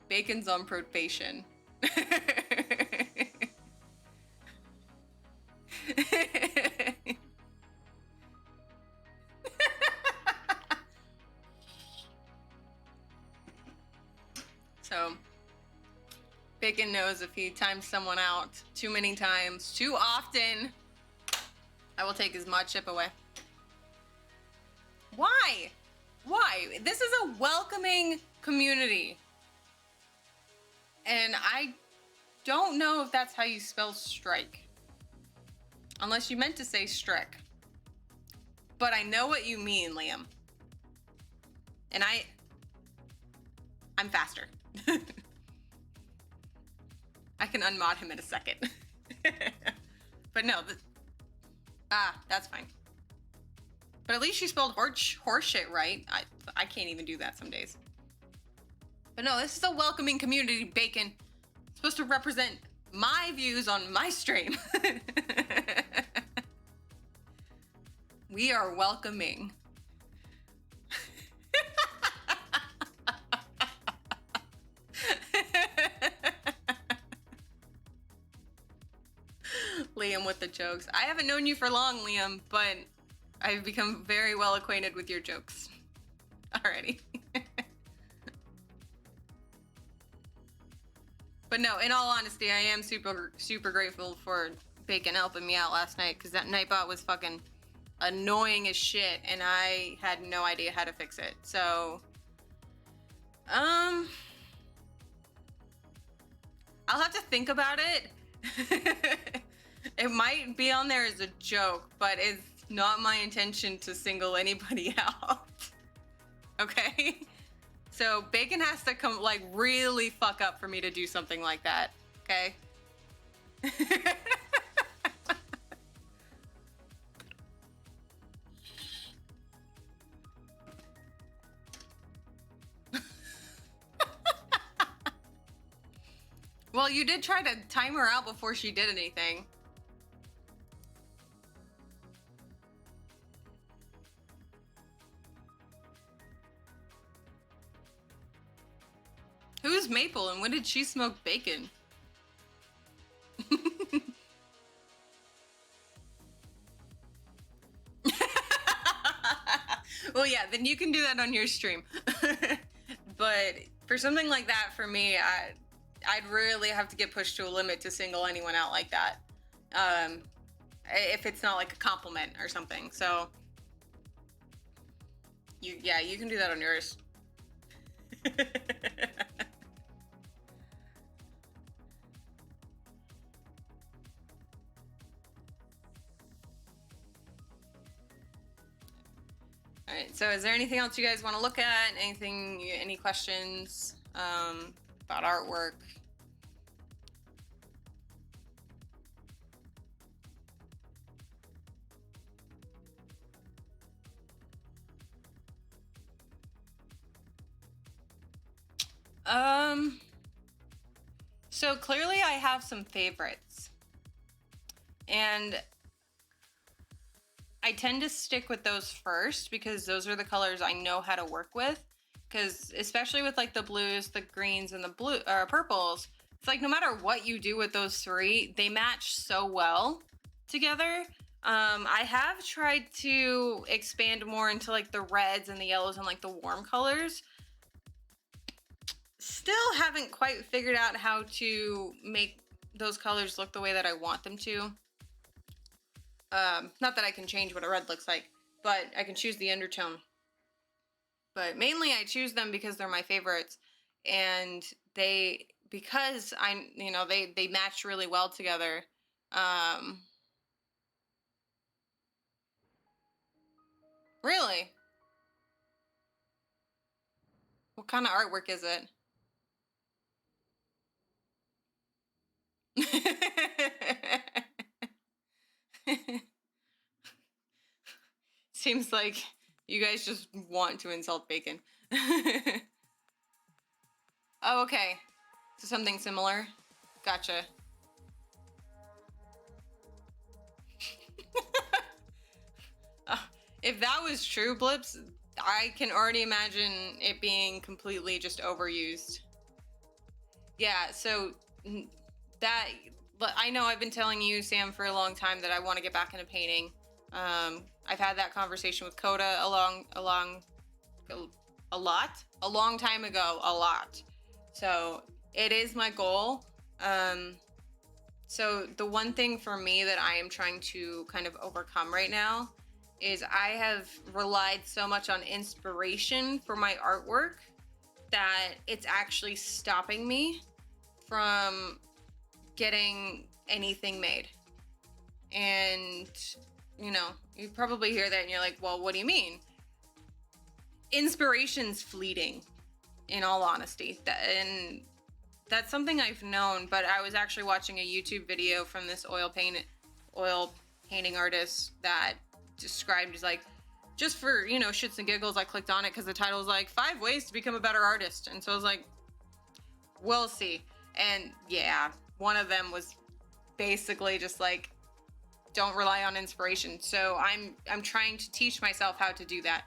Bacon's on probation. So, Bacon knows if he times someone out too many times, too often, I will take his mod chip away. Why? Why? This is a welcoming community. And I don't know if that's how you spell strike. Unless you meant to say strick. But I know what you mean, Liam. And I'm faster. I can unmod him in a second. But no, that's fine. But at least you spelled horse shit right. I can't even do that some days. But no, this is a welcoming community, Bacon. It's supposed to represent my views on my stream. We are welcoming. Liam with the jokes. I haven't known you for long, Liam, but I've become very well acquainted with your jokes already. But no, in all honesty, I am super grateful for Bacon helping me out last night, because that Nightbot was fucking annoying as shit, and I had no idea how to fix it. So, I'll have to think about it. It might be on there as a joke, but it's not my intention to single anybody out. Okay? So bacon has to come like really fuck up for me to do something like that. Okay? Well, you did try to time her out before she did anything. Who's Maple and when did she smoke bacon? Well, yeah, then you can do that on your stream. But for something like that, for me, I'd really have to get pushed to a limit to single anyone out like that. If it's not like a compliment or something. So, you can do that on yours. All right, so is there anything else you guys want to look at? Any questions about artwork? So clearly I have some favorites. And I tend to stick with those first because those are the colors I know how to work with. Because especially with like the blues, the greens, and the purples, it's like no matter what you do with those three, they match so well together. I have tried to expand more into like the reds and the yellows and like the warm colors. Still haven't quite figured out how to make those colors look the way that I want them to. Not that I can change what a red looks like, but I can choose the undertone. But mainly I choose them because they're my favorites, and they match really well together. Really? What kind of artwork is it? Seems like you guys just want to insult bacon. Oh, okay. So something similar. Gotcha. If that was true, Blips, I can already imagine it being completely just overused. Yeah, so that I know I've been telling you, Sam, for a long time that I want to get back into painting. I've had that conversation with Coda a long time ago, a lot. So it is my goal. So the one thing for me that I am trying to kind of overcome right now is I have relied so much on inspiration for my artwork that it's actually stopping me from getting anything made. And, you probably hear that and you're like, well, what do you mean? Inspiration's fleeting, in all honesty. And that's something I've known, but I was actually watching a YouTube video from this oil painting artist that described as like, just for, shits and giggles, I clicked on it because the title was like 5 ways to become a better artist. And so I was like, we'll see. And yeah, one of them was basically just like, don't rely on inspiration. So I'm trying to teach myself how to do that,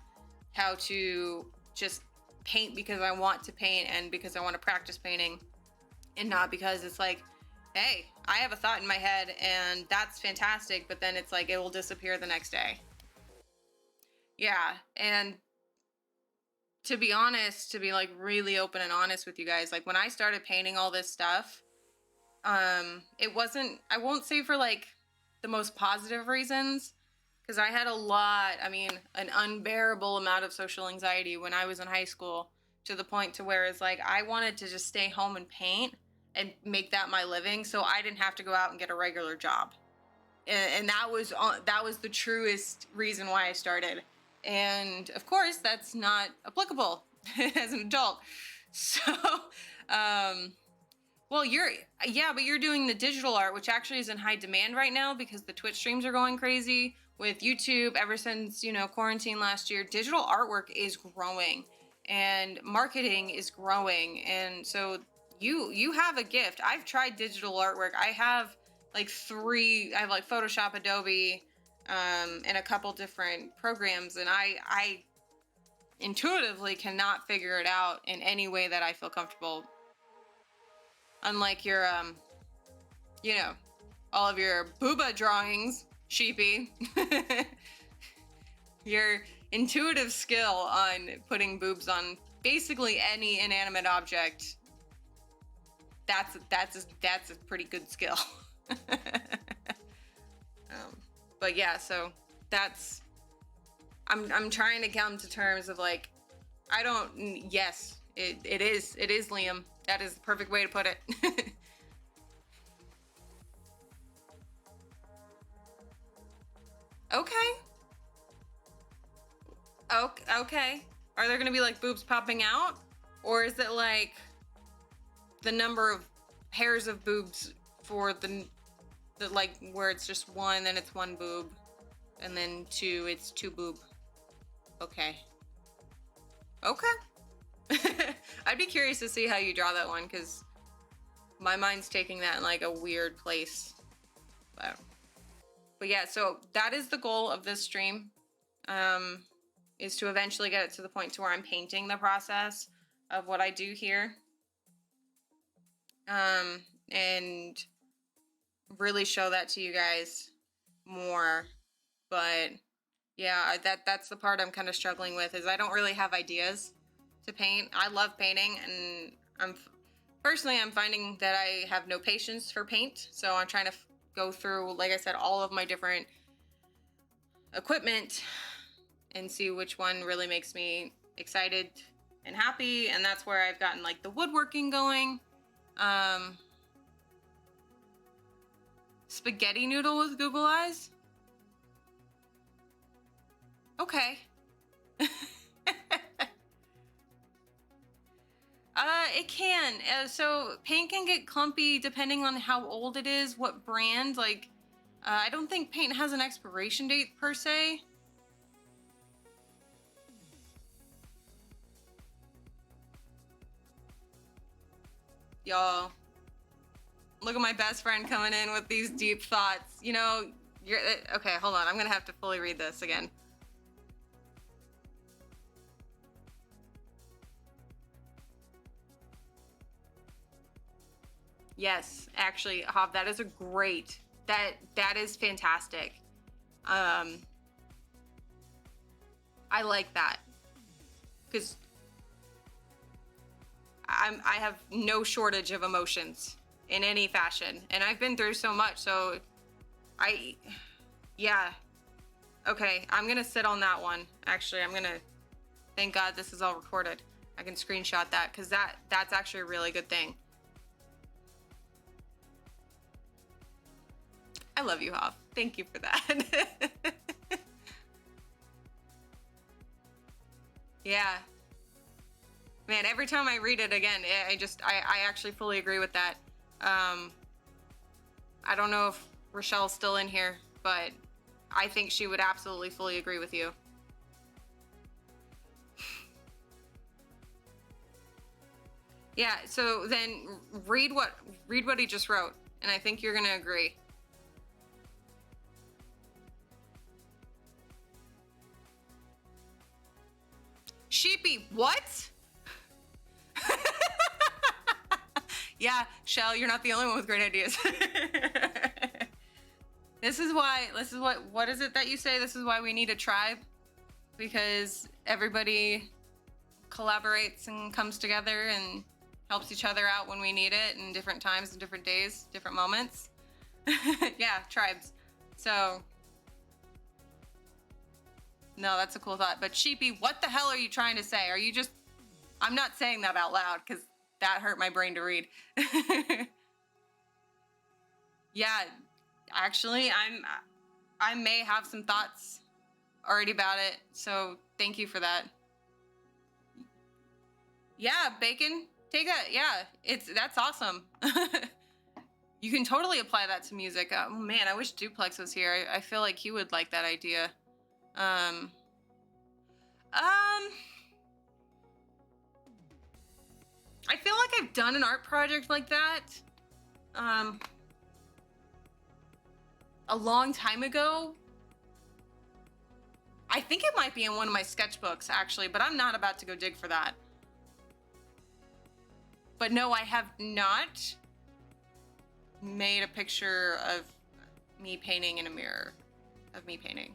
how to just paint because I want to paint and because I want to practice painting, and not because it's like, hey, I have a thought in my head and that's fantastic, but then it's like it will disappear the next day. Yeah, and to be honest, to be like really open and honest with you guys, like when I started painting all this stuff, it wasn't, I won't say for like the most positive reasons, because I had an unbearable amount of social anxiety when I was in high school, to the point to where it's like I wanted to just stay home and paint and make that my living so I didn't have to go out and get a regular job. And that was the truest reason why I started. And of course, that's not applicable as an adult. So, um, well, but you're doing the digital art, which actually is in high demand right now because the Twitch streams are going crazy with YouTube ever since, quarantine last year. Digital artwork is growing and marketing is growing. And so you have a gift. I've tried digital artwork. I have I have like Photoshop, Adobe, and a couple different programs, and I intuitively cannot figure it out in any way that I feel comfortable. Unlike your all of your booba drawings, sheepy. Your intuitive skill on putting boobs on basically any inanimate object. That's a pretty good skill. But yeah, so that's I'm trying to come to terms of like yes, it is Liam. That is the perfect way to put it. Okay. Okay. Are there gonna be like boobs popping out? Or is it like the number of pairs of boobs for the like where it's just one, then it's one boob, and then two, it's two boob? Okay. I'd be curious to see how you draw that one, because my mind's taking that in like a weird place. But yeah, so that is the goal of this stream, is to eventually get it to the point to where I'm painting the process of what I do here. And really show that to you guys more. But yeah, that's the part I'm kind of struggling with, is I don't really have ideas to paint. I love painting, and I'm finding that I have no patience for paint. So I'm trying to go through, like I said, all of my different equipment and see which one really makes me excited and happy. And that's where I've gotten like the woodworking going. Spaghetti noodle with Google eyes? Okay. It can. So paint can get clumpy depending on how old it is, what brand. Like, I don't think paint has an expiration date per se. Y'all, look at my best friend coming in with these deep thoughts. You're okay. Hold on. I'm gonna have to fully read this again. Yes, actually, Hob, that is a great. That is fantastic. I like that, because I have no shortage of emotions in any fashion, and I've been through so much. So yeah. Okay, I'm gonna sit on that one. Actually, thank God this is all recorded. I can screenshot that, because that's actually a really good thing. I love you, Hoff. Thank you for that. Yeah. Man, every time I read it again, I actually fully agree with that. I don't know if Rochelle's still in here, but I think she would absolutely fully agree with you. Yeah, so then read what he just wrote, and I think you're gonna agree. Sheepy, what? Yeah, Shell, you're not the only one with great ideas. What is it that you say? This is why we need a tribe, because everybody collaborates and comes together and helps each other out when we need it in different times and different days, different moments. Yeah, tribes. So, no, that's a cool thought. But Sheepy, what the hell are you trying to say? I'm not saying that out loud, because that hurt my brain to read. Yeah, actually, I may have some thoughts already about it. So thank you for that. Yeah, bacon. That's awesome. You can totally apply that to music. Oh man, I wish Duplex was here. I feel like he would like that idea. Um, I feel like I've done an art project like that. A long time ago. I think it might be in one of my sketchbooks actually, but I'm not about to go dig for that. But no, I have not made a picture of me painting in a mirror of me painting.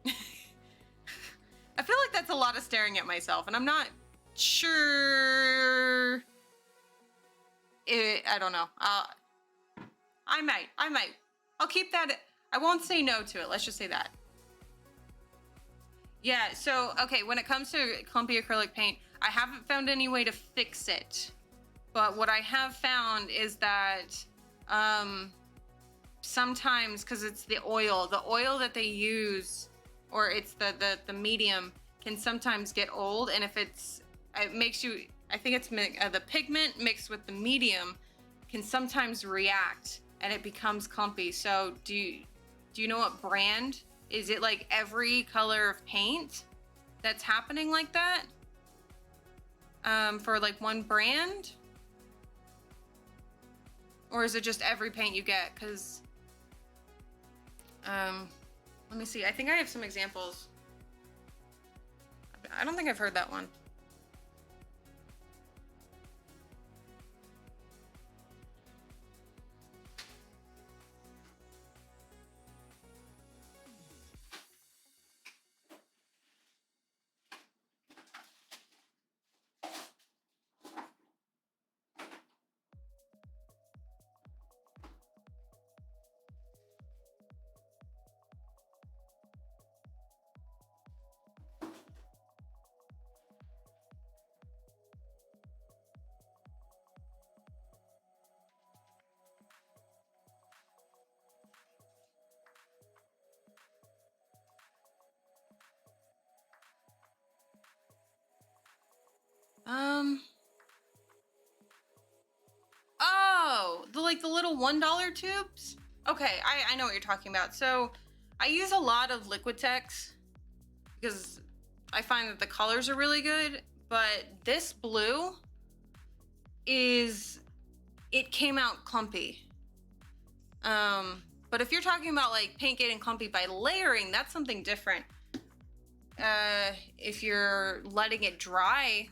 I feel like that's a lot of staring at myself, and I'm not sure. I don't know. I might. I'll keep that. I won't say no to it. Let's just say that. Yeah, so, okay, when it comes to clumpy acrylic paint, I haven't found any way to fix it. But what I have found is that sometimes, because it's the oil that they use, or it's the medium, can sometimes get old. And if it makes you, I think it's the pigment mixed with the medium can sometimes react and it becomes clumpy. So do you know what brand? Is it like every color of paint that's happening like that? For like one brand? Or is it just every paint you get? Because, let me see. I think I have some examples. I don't think I've heard that one. Oh, the little $1 tubes? Okay, I know what you're talking about. So I use a lot of Liquitex because I find that the colors are really good, but this blue it came out clumpy. But if you're talking about like paint getting clumpy by layering, that's something different. If you're letting it dry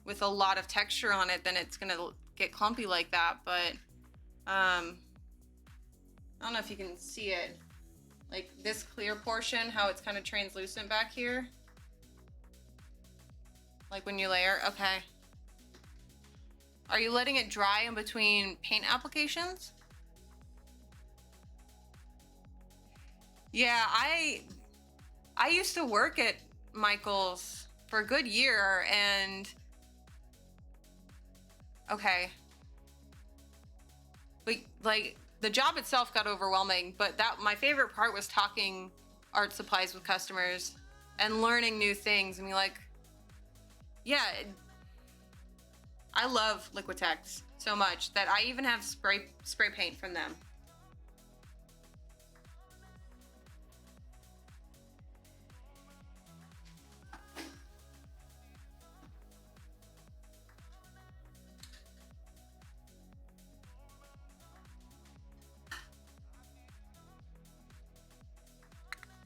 with a lot of texture on it, then it's gonna get clumpy like that. But I don't know if you can see it, like this clear portion, how it's kind of translucent back here, like when you layer. Okay, are you letting it dry in between paint applications? Yeah, I used to work at Michael's for a good year, and okay, but like the job itself got overwhelming, but that my favorite part was talking art supplies with customers and learning new things. And be like, yeah, I love Liquitex so much that I even have spray paint from them.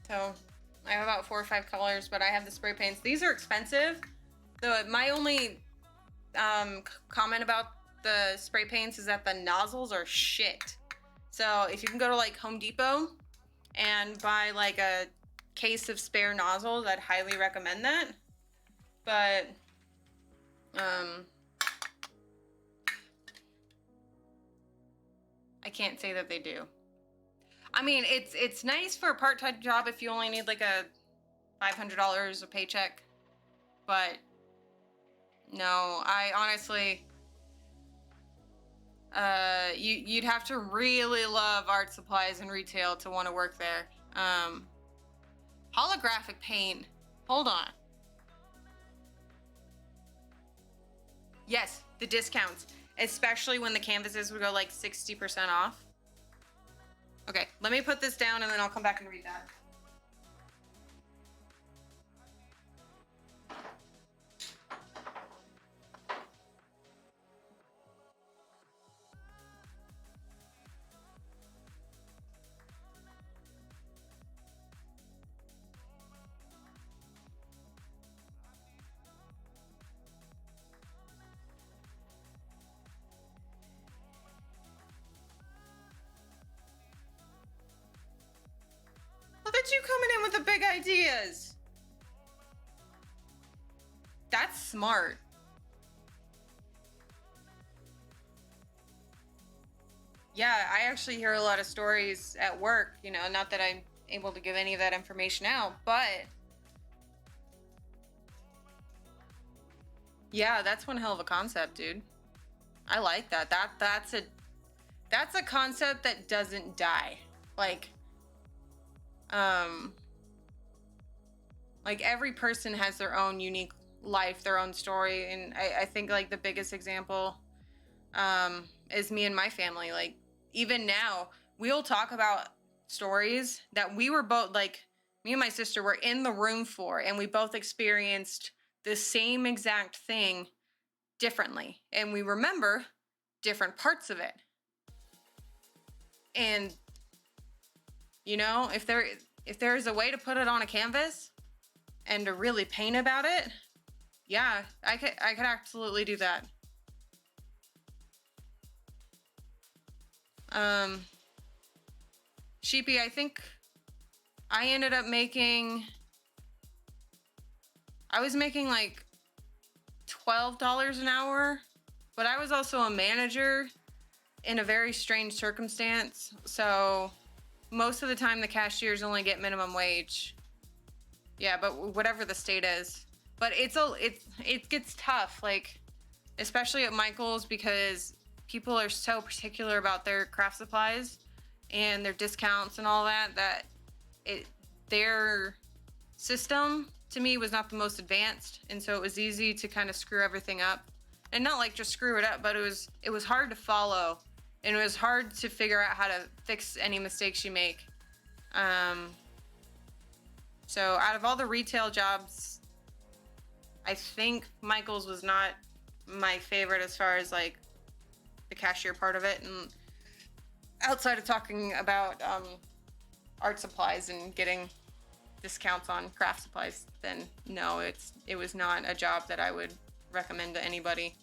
So I have about 4 or 5 colors, but I have the spray paints. These are expensive. My only comment about the spray paints is that the nozzles are shit. So if you can go to like Home Depot and buy like a case of spare nozzles, I'd highly recommend that. But I can't say that they do. I mean, it's nice for a part-time job if you only need like a $500 a paycheck, but no, I honestly, you'd have to really love art supplies and retail to want to work there. Holographic paint. Hold on. Yes, the discounts, especially when the canvases would go like 60% off. Okay, let me put this down and then I'll come back and read that. Look at you coming in with the big ideas. That's smart. Yeah, I actually hear a lot of stories at work, you know, not that I'm able to give any of that information out, but yeah, that's one hell of a concept, dude. I like that. That's a concept that doesn't die. Um like every person has their own unique life, their own story, and I think like the biggest example is me and my family. Like even now, we'll talk about stories that we were both like me and my sister were in the room for, and we both experienced the same exact thing differently, and we remember different parts of it. And you know, if there is a way to put it on a canvas and to really paint about it, yeah, I could absolutely do that. Sheepy, I think I ended up making, I was making like $12 an hour, but I was also a manager in a very strange circumstance. So most of the time the cashiers only get minimum wage. Yeah, but whatever the state is. But it gets tough, like especially at Michael's, because people are so particular about their craft supplies and their discounts and all that, that their system to me was not the most advanced, and so it was easy to kind of screw everything up. And not like just screw it up, but it was hard to follow, and it was hard to figure out how to fix any mistakes you make. So out of all the retail jobs, I think Michael's was not my favorite as far as like the cashier part of it. And outside of talking about art supplies and getting discounts on craft supplies, then no, it was not a job that I would recommend to anybody.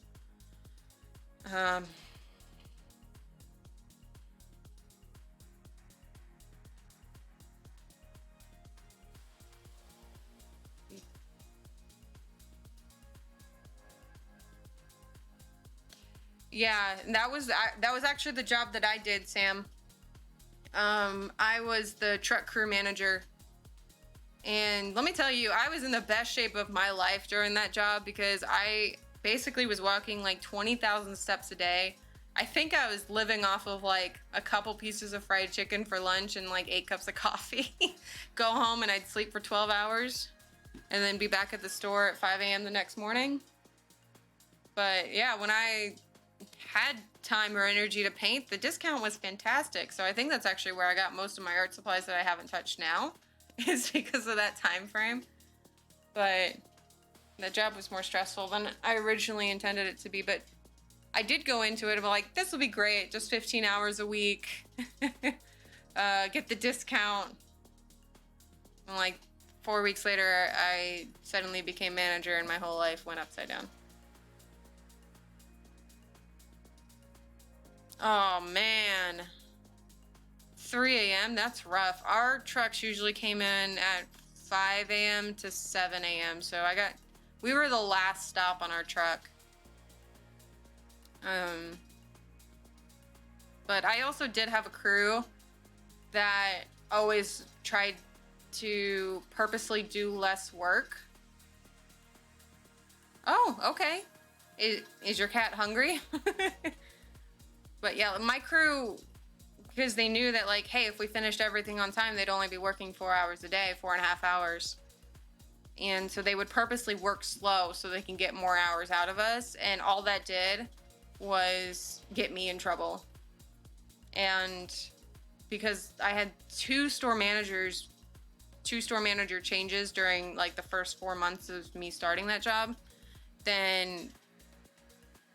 Yeah, that was actually the job that I did, Sam. I was the truck crew manager. And let me tell you, I was in the best shape of my life during that job, because I basically was walking like 20,000 steps a day. I think I was living off of like a couple pieces of fried chicken for lunch and like 8 cups of coffee. Go home and I'd sleep for 12 hours and then be back at the store at 5 a.m. the next morning. But yeah, when I had time or energy to paint, the discount was fantastic. So I think that's actually where I got most of my art supplies that I haven't touched now, is because of that time frame. But the job was more stressful than I originally intended it to be. But I did go into it, I'm like, this will be great, just 15 hours a week. Get the discount. And like 4 weeks later, I suddenly became manager and my whole life went upside down. Oh man, 3 a.m. That's rough. Our trucks usually came in at 5 a.m. to 7 a.m. So we were the last stop on our truck. But I also did have a crew that always tried to purposely do less work. Oh, okay. Is your cat hungry? But yeah, my crew because they knew that, like, hey, if we finished everything on time, they'd only be working 4 hours a day, 4.5 hours. And so they would purposely work slow so they can get more hours out of us. And all that did was get me in trouble. And because I had two store manager changes during like the first 4 months of me starting that job, then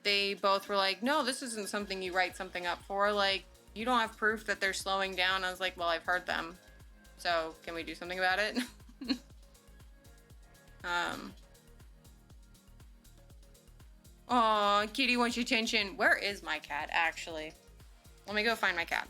they both were like, no, this isn't something you write something up for. Like, you don't have proof that they're slowing down. I was like, well, I've heard them. So can we do something about it? Oh, kitty wants your attention. Where is my cat, actually? Let me go find my cat.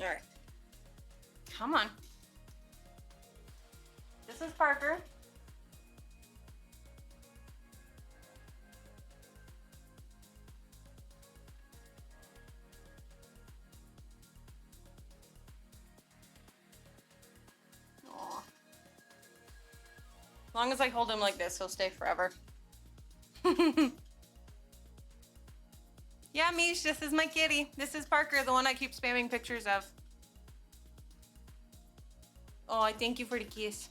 All right. Come on. This is Parker. Aw. As long as I hold him like this, he'll stay forever. Yeah, Mish, this is my kitty. This is Parker, the one I keep spamming pictures of. Oh, I thank you for the kiss.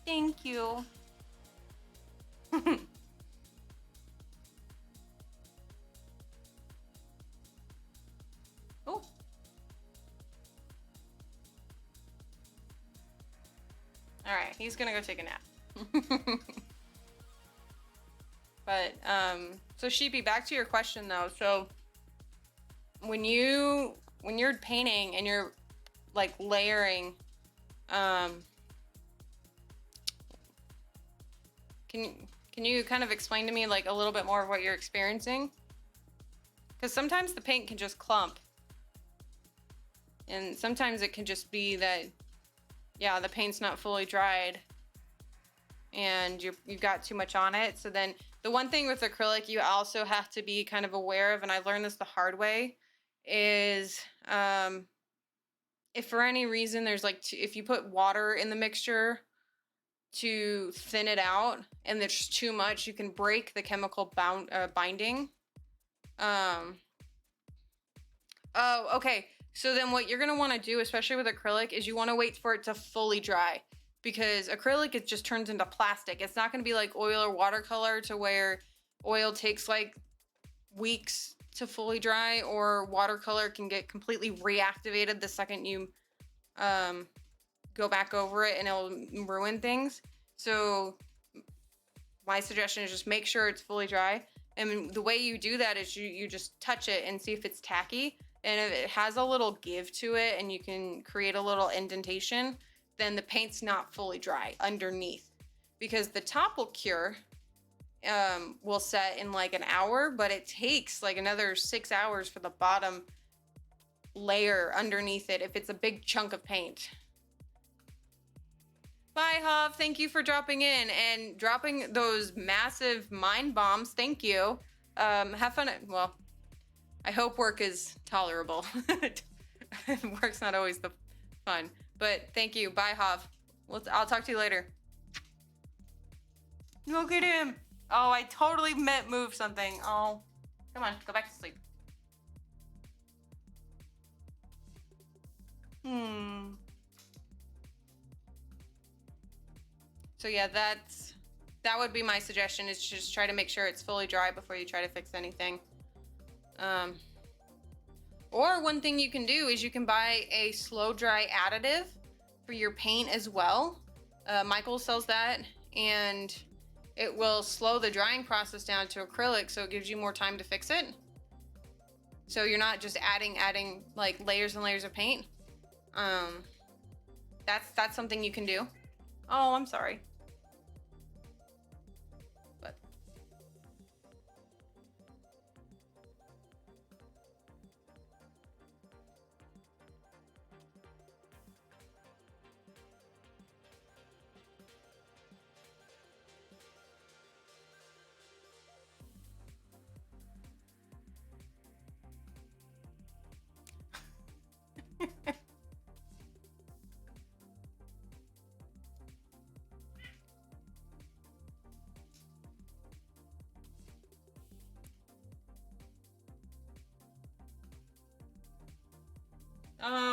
Thank you. Oh. All right, he's gonna go take a nap. But, so Sheepy, back to your question though. So when you're painting and you're like layering, can you kind of explain to me like a little bit more of what you're experiencing? Because sometimes the paint can just clump. And sometimes it can just be that, yeah, the paint's not fully dried and you've got too much on it. So then the one thing with acrylic you also have to be kind of aware of, and I learned this the hard way, is if for any reason there's like, if you put water in the mixture to thin it out and there's too much, you can break the chemical binding. Oh, okay. So then what you're going to want to do, especially with acrylic, is you want to wait for it to fully dry, because acrylic, it just turns into plastic. It's not going to be like oil or watercolor to where oil takes like weeks to fully dry, or watercolor can get completely reactivated the second you go back over it and it'll ruin things. So my suggestion is just make sure it's fully dry. And the way you do that is you just touch it and see if it's tacky. And if it has a little give to it and you can create a little indentation, then the paint's not fully dry underneath. Because the top will cure, will set in like an hour, but it takes like another 6 hours for the bottom layer underneath it if it's a big chunk of paint. Bye, Hav. Thank you for dropping in and dropping those massive mind bombs. Thank you. Have fun. Well, I hope work is tolerable. Work's not always the fun, but thank you. Bye, Hav. I'll talk to you later. Look at him. Oh, I totally moved something. Oh, come on, go back to sleep. So yeah, that would be my suggestion, is just try to make sure it's fully dry before you try to fix anything. Or one thing you can do is you can buy a slow dry additive for your paint as well. Michael sells that, and it will slow the drying process down to acrylic, so it gives you more time to fix it. So you're not just adding like layers and layers of paint. That's something you can do. Oh, I'm sorry. But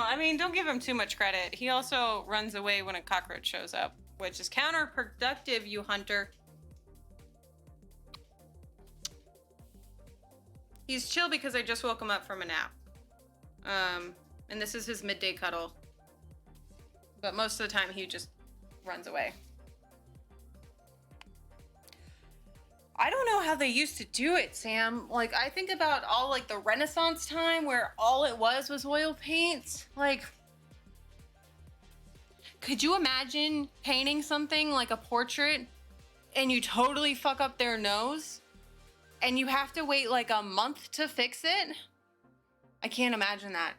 I mean, don't give him too much credit. He also runs away when a cockroach shows up, which is counterproductive, you hunter. He's chill because I just woke him up from a nap. And this is his midday cuddle. But most of the time he just runs away. I don't know how they used to do it, Sam. Like, I think about all, like, the Renaissance time where all it was oil paint. Like, could you imagine painting something like a portrait and you totally fuck up their nose and you have to wait like a month to fix it? I can't imagine that.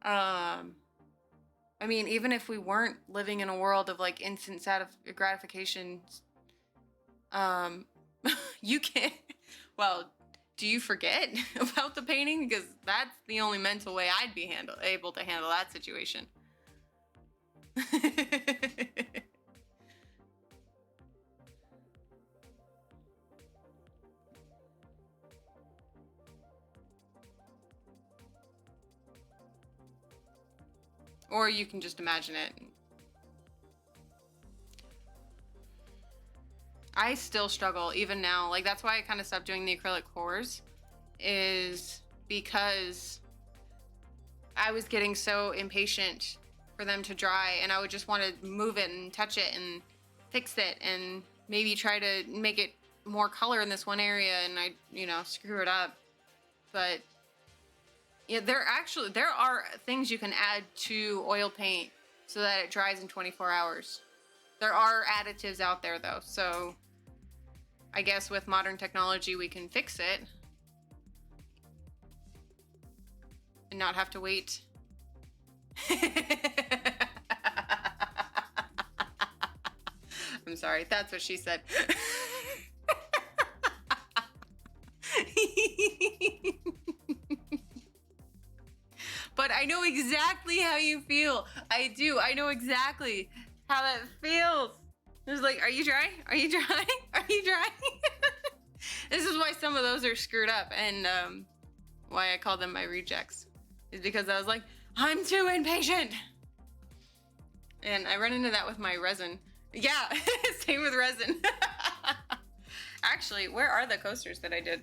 I mean, even if we weren't living in a world of like instant gratification, you can't. Well, do you forget about the painting? Because that's the only mental way I'd be able to handle that situation. Or you can just imagine it. I still struggle even now. Like, that's why I kind of stopped doing the acrylic pours, is because I was getting so impatient for them to dry, and I would just want to move it and touch it and fix it and maybe try to make it more color in this one area, and I, you know, screw it up. But yeah, there are things you can add to oil paint so that it dries in 24 hours. There are additives out there though, so I guess with modern technology we can fix it and not have to wait. I'm sorry, that's what she said. But I know exactly how you feel. I do. I know exactly how that feels. It's like, are you dry? Are you dry? Are you dry? This is why some of those are screwed up, and why I call them my rejects. Is because I was like, I'm too impatient. And I run into that with my resin. Yeah, same with resin. Actually, where are the coasters that I did?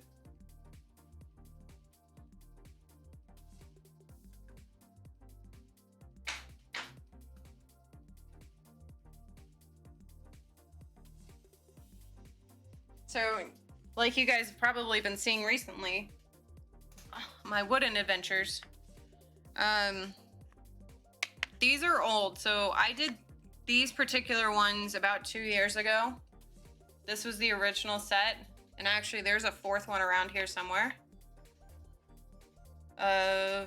So, like you guys have probably been seeing recently, my wooden adventures. These are old, so I did these particular ones about 2 years ago. This was the original set, and actually there's a fourth one around here somewhere. For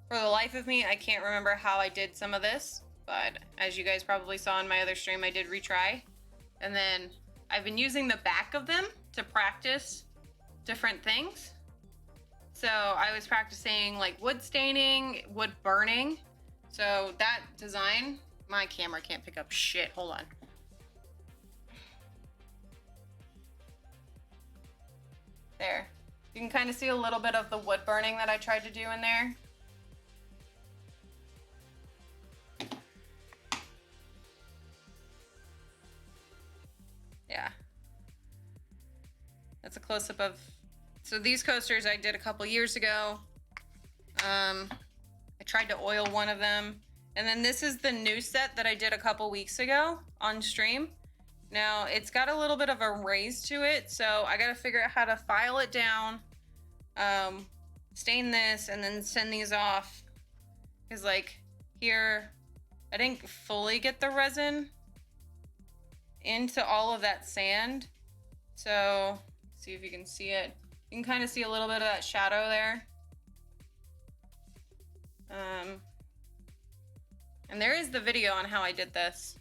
the life of me, I can't remember how I did some of this, but as you guys probably saw in my other stream, I did retry. And then I've been using the back of them to practice different things. So I was practicing like wood staining, wood burning. So that design, my camera can't pick up shit. Hold on. There. You can kind of see a little bit of the wood burning that I tried to do in there. Yeah. That's a close-up of... So these coasters I did a couple years ago. I tried to oil one of them. And then this is the new set that I did a couple weeks ago on stream. Now, it's got a little bit of a raise to it, so I gotta figure out how to file it down, stain this, and then send these off. Because, like, here, I didn't fully get the resin into all of that sand. So, see if you can see it. You can kind of see a little bit of that shadow there. And there is the video on how I did this.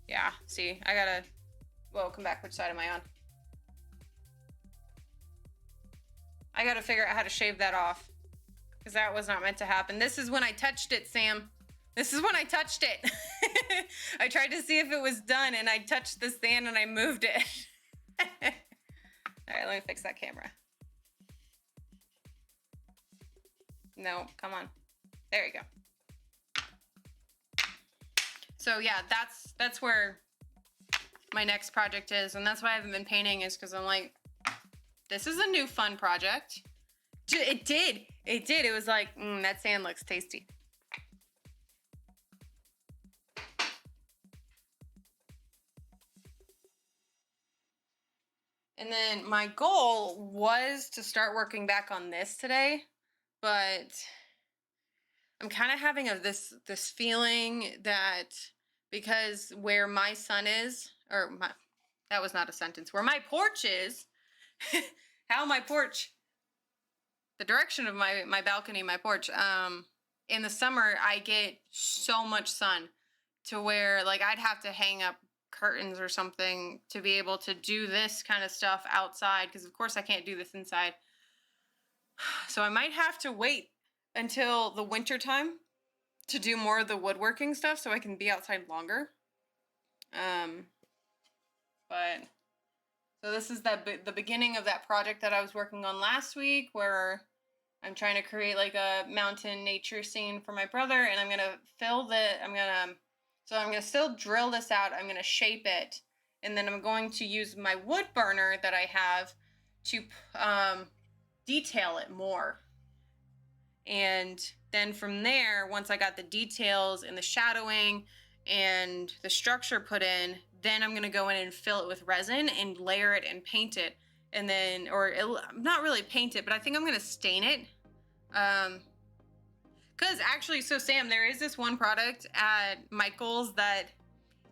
Yeah, see, I gotta, whoa, come back, which side am I on? I gotta figure out how to shave that off, because that was not meant to happen. This is when I touched it, Sam. This is when I touched it. I tried to see if it was done, and I touched the sand and I moved it. All right, let me fix that camera. No, come on. There you go. So yeah, that's where my next project is, and that's why I haven't been painting, is because I'm like, this is a new fun project. It did. It was like, that sand looks tasty. And then my goal was to start working back on this today, but I'm kind of having this feeling that because where my sun is, or my, that was not a sentence, where my porch is, how my porch, the direction of my balcony, my porch, in the summer I get so much sun to where like I'd have to hang up curtains or something to be able to do this kind of stuff outside, because of course I can't do this inside. So I might have to wait until the winter time to do more of the woodworking stuff so I can be outside longer. But so this is the beginning of that project that I was working on last week, where I'm trying to create like a mountain nature scene for my brother, and I'm gonna I'm gonna still drill this out. I'm gonna shape it, and then I'm going to use my wood burner that I have to detail it more. And then from there, once I got the details and the shadowing and the structure put in, then I'm gonna go in and fill it with resin and layer it and paint it. And then, not really paint it, but I think I'm gonna stain it. Cause actually, so Sam, there is this one product at Michael's that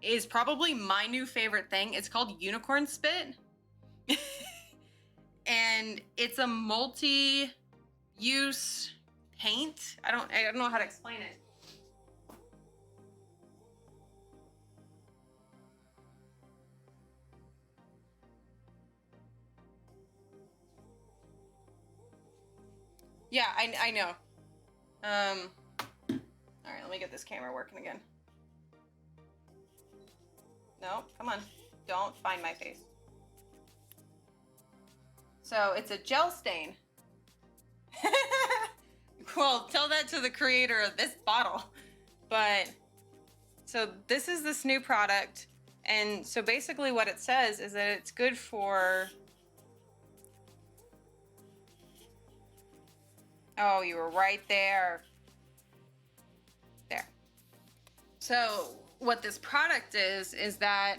is probably my new favorite thing. It's called Unicorn Spit. And it's a multi-use paint. I don't know how to explain it. Yeah, I know. All right, let me get this camera working again. No, come on. Don't find my face. So it's a gel stain. Well, tell that to the creator of this bottle. But so this is this new product. And so basically what it says is that it's good for... Oh, you were right there. There. So what this product is that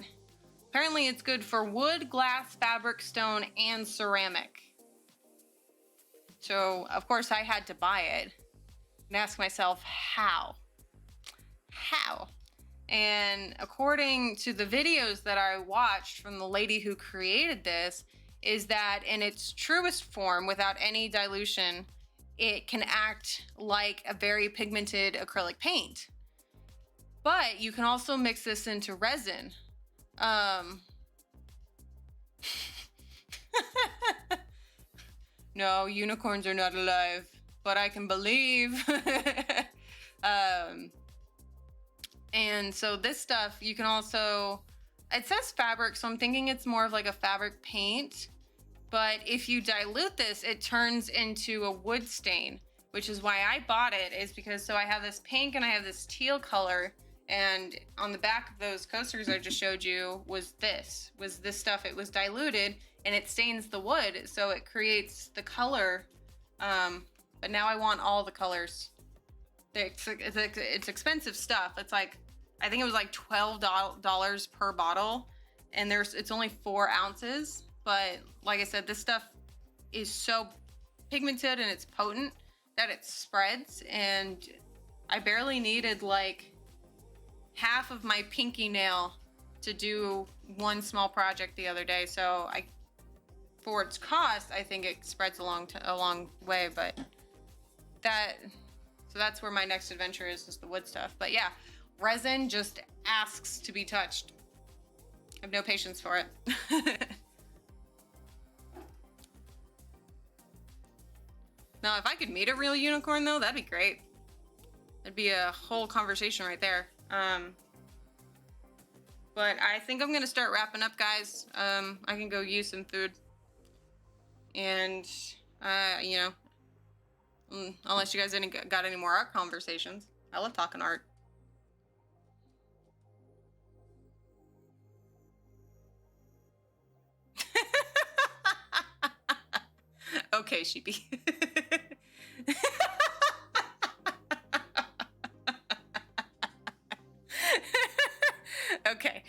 apparently it's good for wood, glass, fabric, stone, and ceramic. So of course I had to buy it and ask myself, how? How? And according to the videos that I watched from the lady who created this, is that in its truest form, without any dilution, it can act like a very pigmented acrylic paint. But you can also mix this into resin. No, unicorns are not alive, but I can believe. And so this stuff, you can also, it says fabric, so I'm thinking it's more of like a fabric paint. But if you dilute this, it turns into a wood stain, which is why I bought it, is because so I have this pink and I have this teal color, and on the back of those coasters I just showed you was this stuff. It was diluted and it stains the wood, so it creates the color. But now I want all the colors. It's expensive stuff. It's like, I think it was like $12 per bottle, and it's only 4 ounces. But like I said, this stuff is so pigmented and it's potent that it spreads, and I barely needed like half of my pinky nail to do one small project the other day. So for its cost, I think it spreads a long way. But so that's where my next adventure is the wood stuff. But yeah, resin just asks to be touched. I have no patience for it. Now, if I could meet a real unicorn, though, that'd be great. That'd be a whole conversation right there. But I think I'm gonna start wrapping up, guys. I can go use some food. And, Unless you guys got any more art conversations. I love talking art. Okay, sheepy. Okay.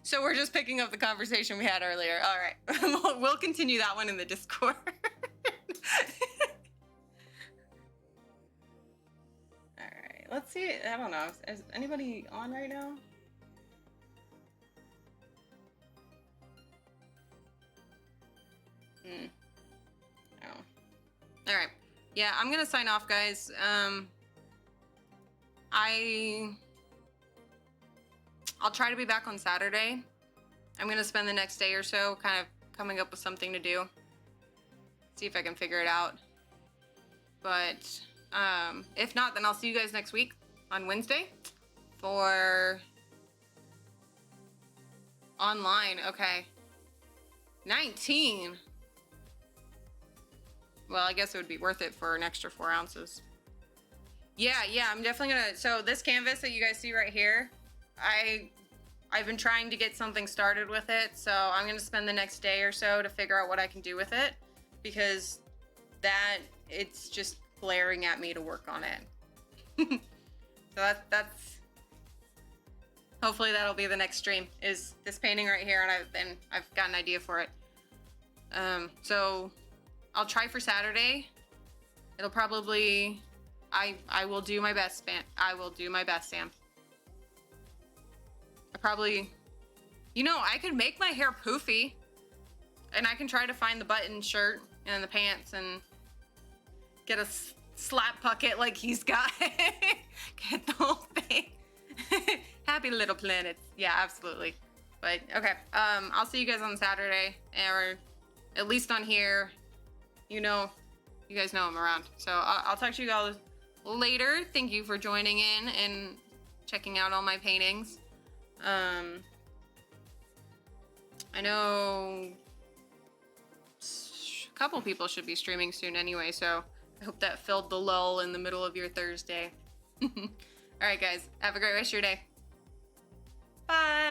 So we're just picking up the conversation we had earlier. All right. We'll continue that one in the Discord. All right. Let's see. I don't know. Is anybody on right now? Oh. All right. Yeah, I'm gonna sign off, guys. I'll try to be back on Saturday. I'm gonna spend the next day or so kind of coming up with something to do. See if I can figure it out. But if not, then I'll see you guys next week on Wednesday for online. Okay. 19. Well, I guess it would be worth it for an extra 4 ounces. Yeah, I'm definitely gonna. So this canvas that you guys see right here, I've been trying to get something started with it. So I'm gonna spend the next day or so to figure out what I can do with it, because it's just glaring at me to work on it. So that's hopefully that'll be the next stream, is this painting right here, and I've got an idea for it. So I'll try for Saturday. It'll probably, I will do my best, I will do my best, Sam. I probably, I could make my hair poofy, and I can try to find the button shirt and the pants and get a slap bucket like he's got. Get the whole thing. Happy little planets. Yeah, absolutely. But okay, I'll see you guys on Saturday, or at least on here. You guys know I'm around. So I'll talk to you guys later. Thank you for joining in and checking out all my paintings. I know a couple people should be streaming soon anyway, so I hope that filled the lull in the middle of your Thursday. All right, guys, have a great rest of your day. Bye.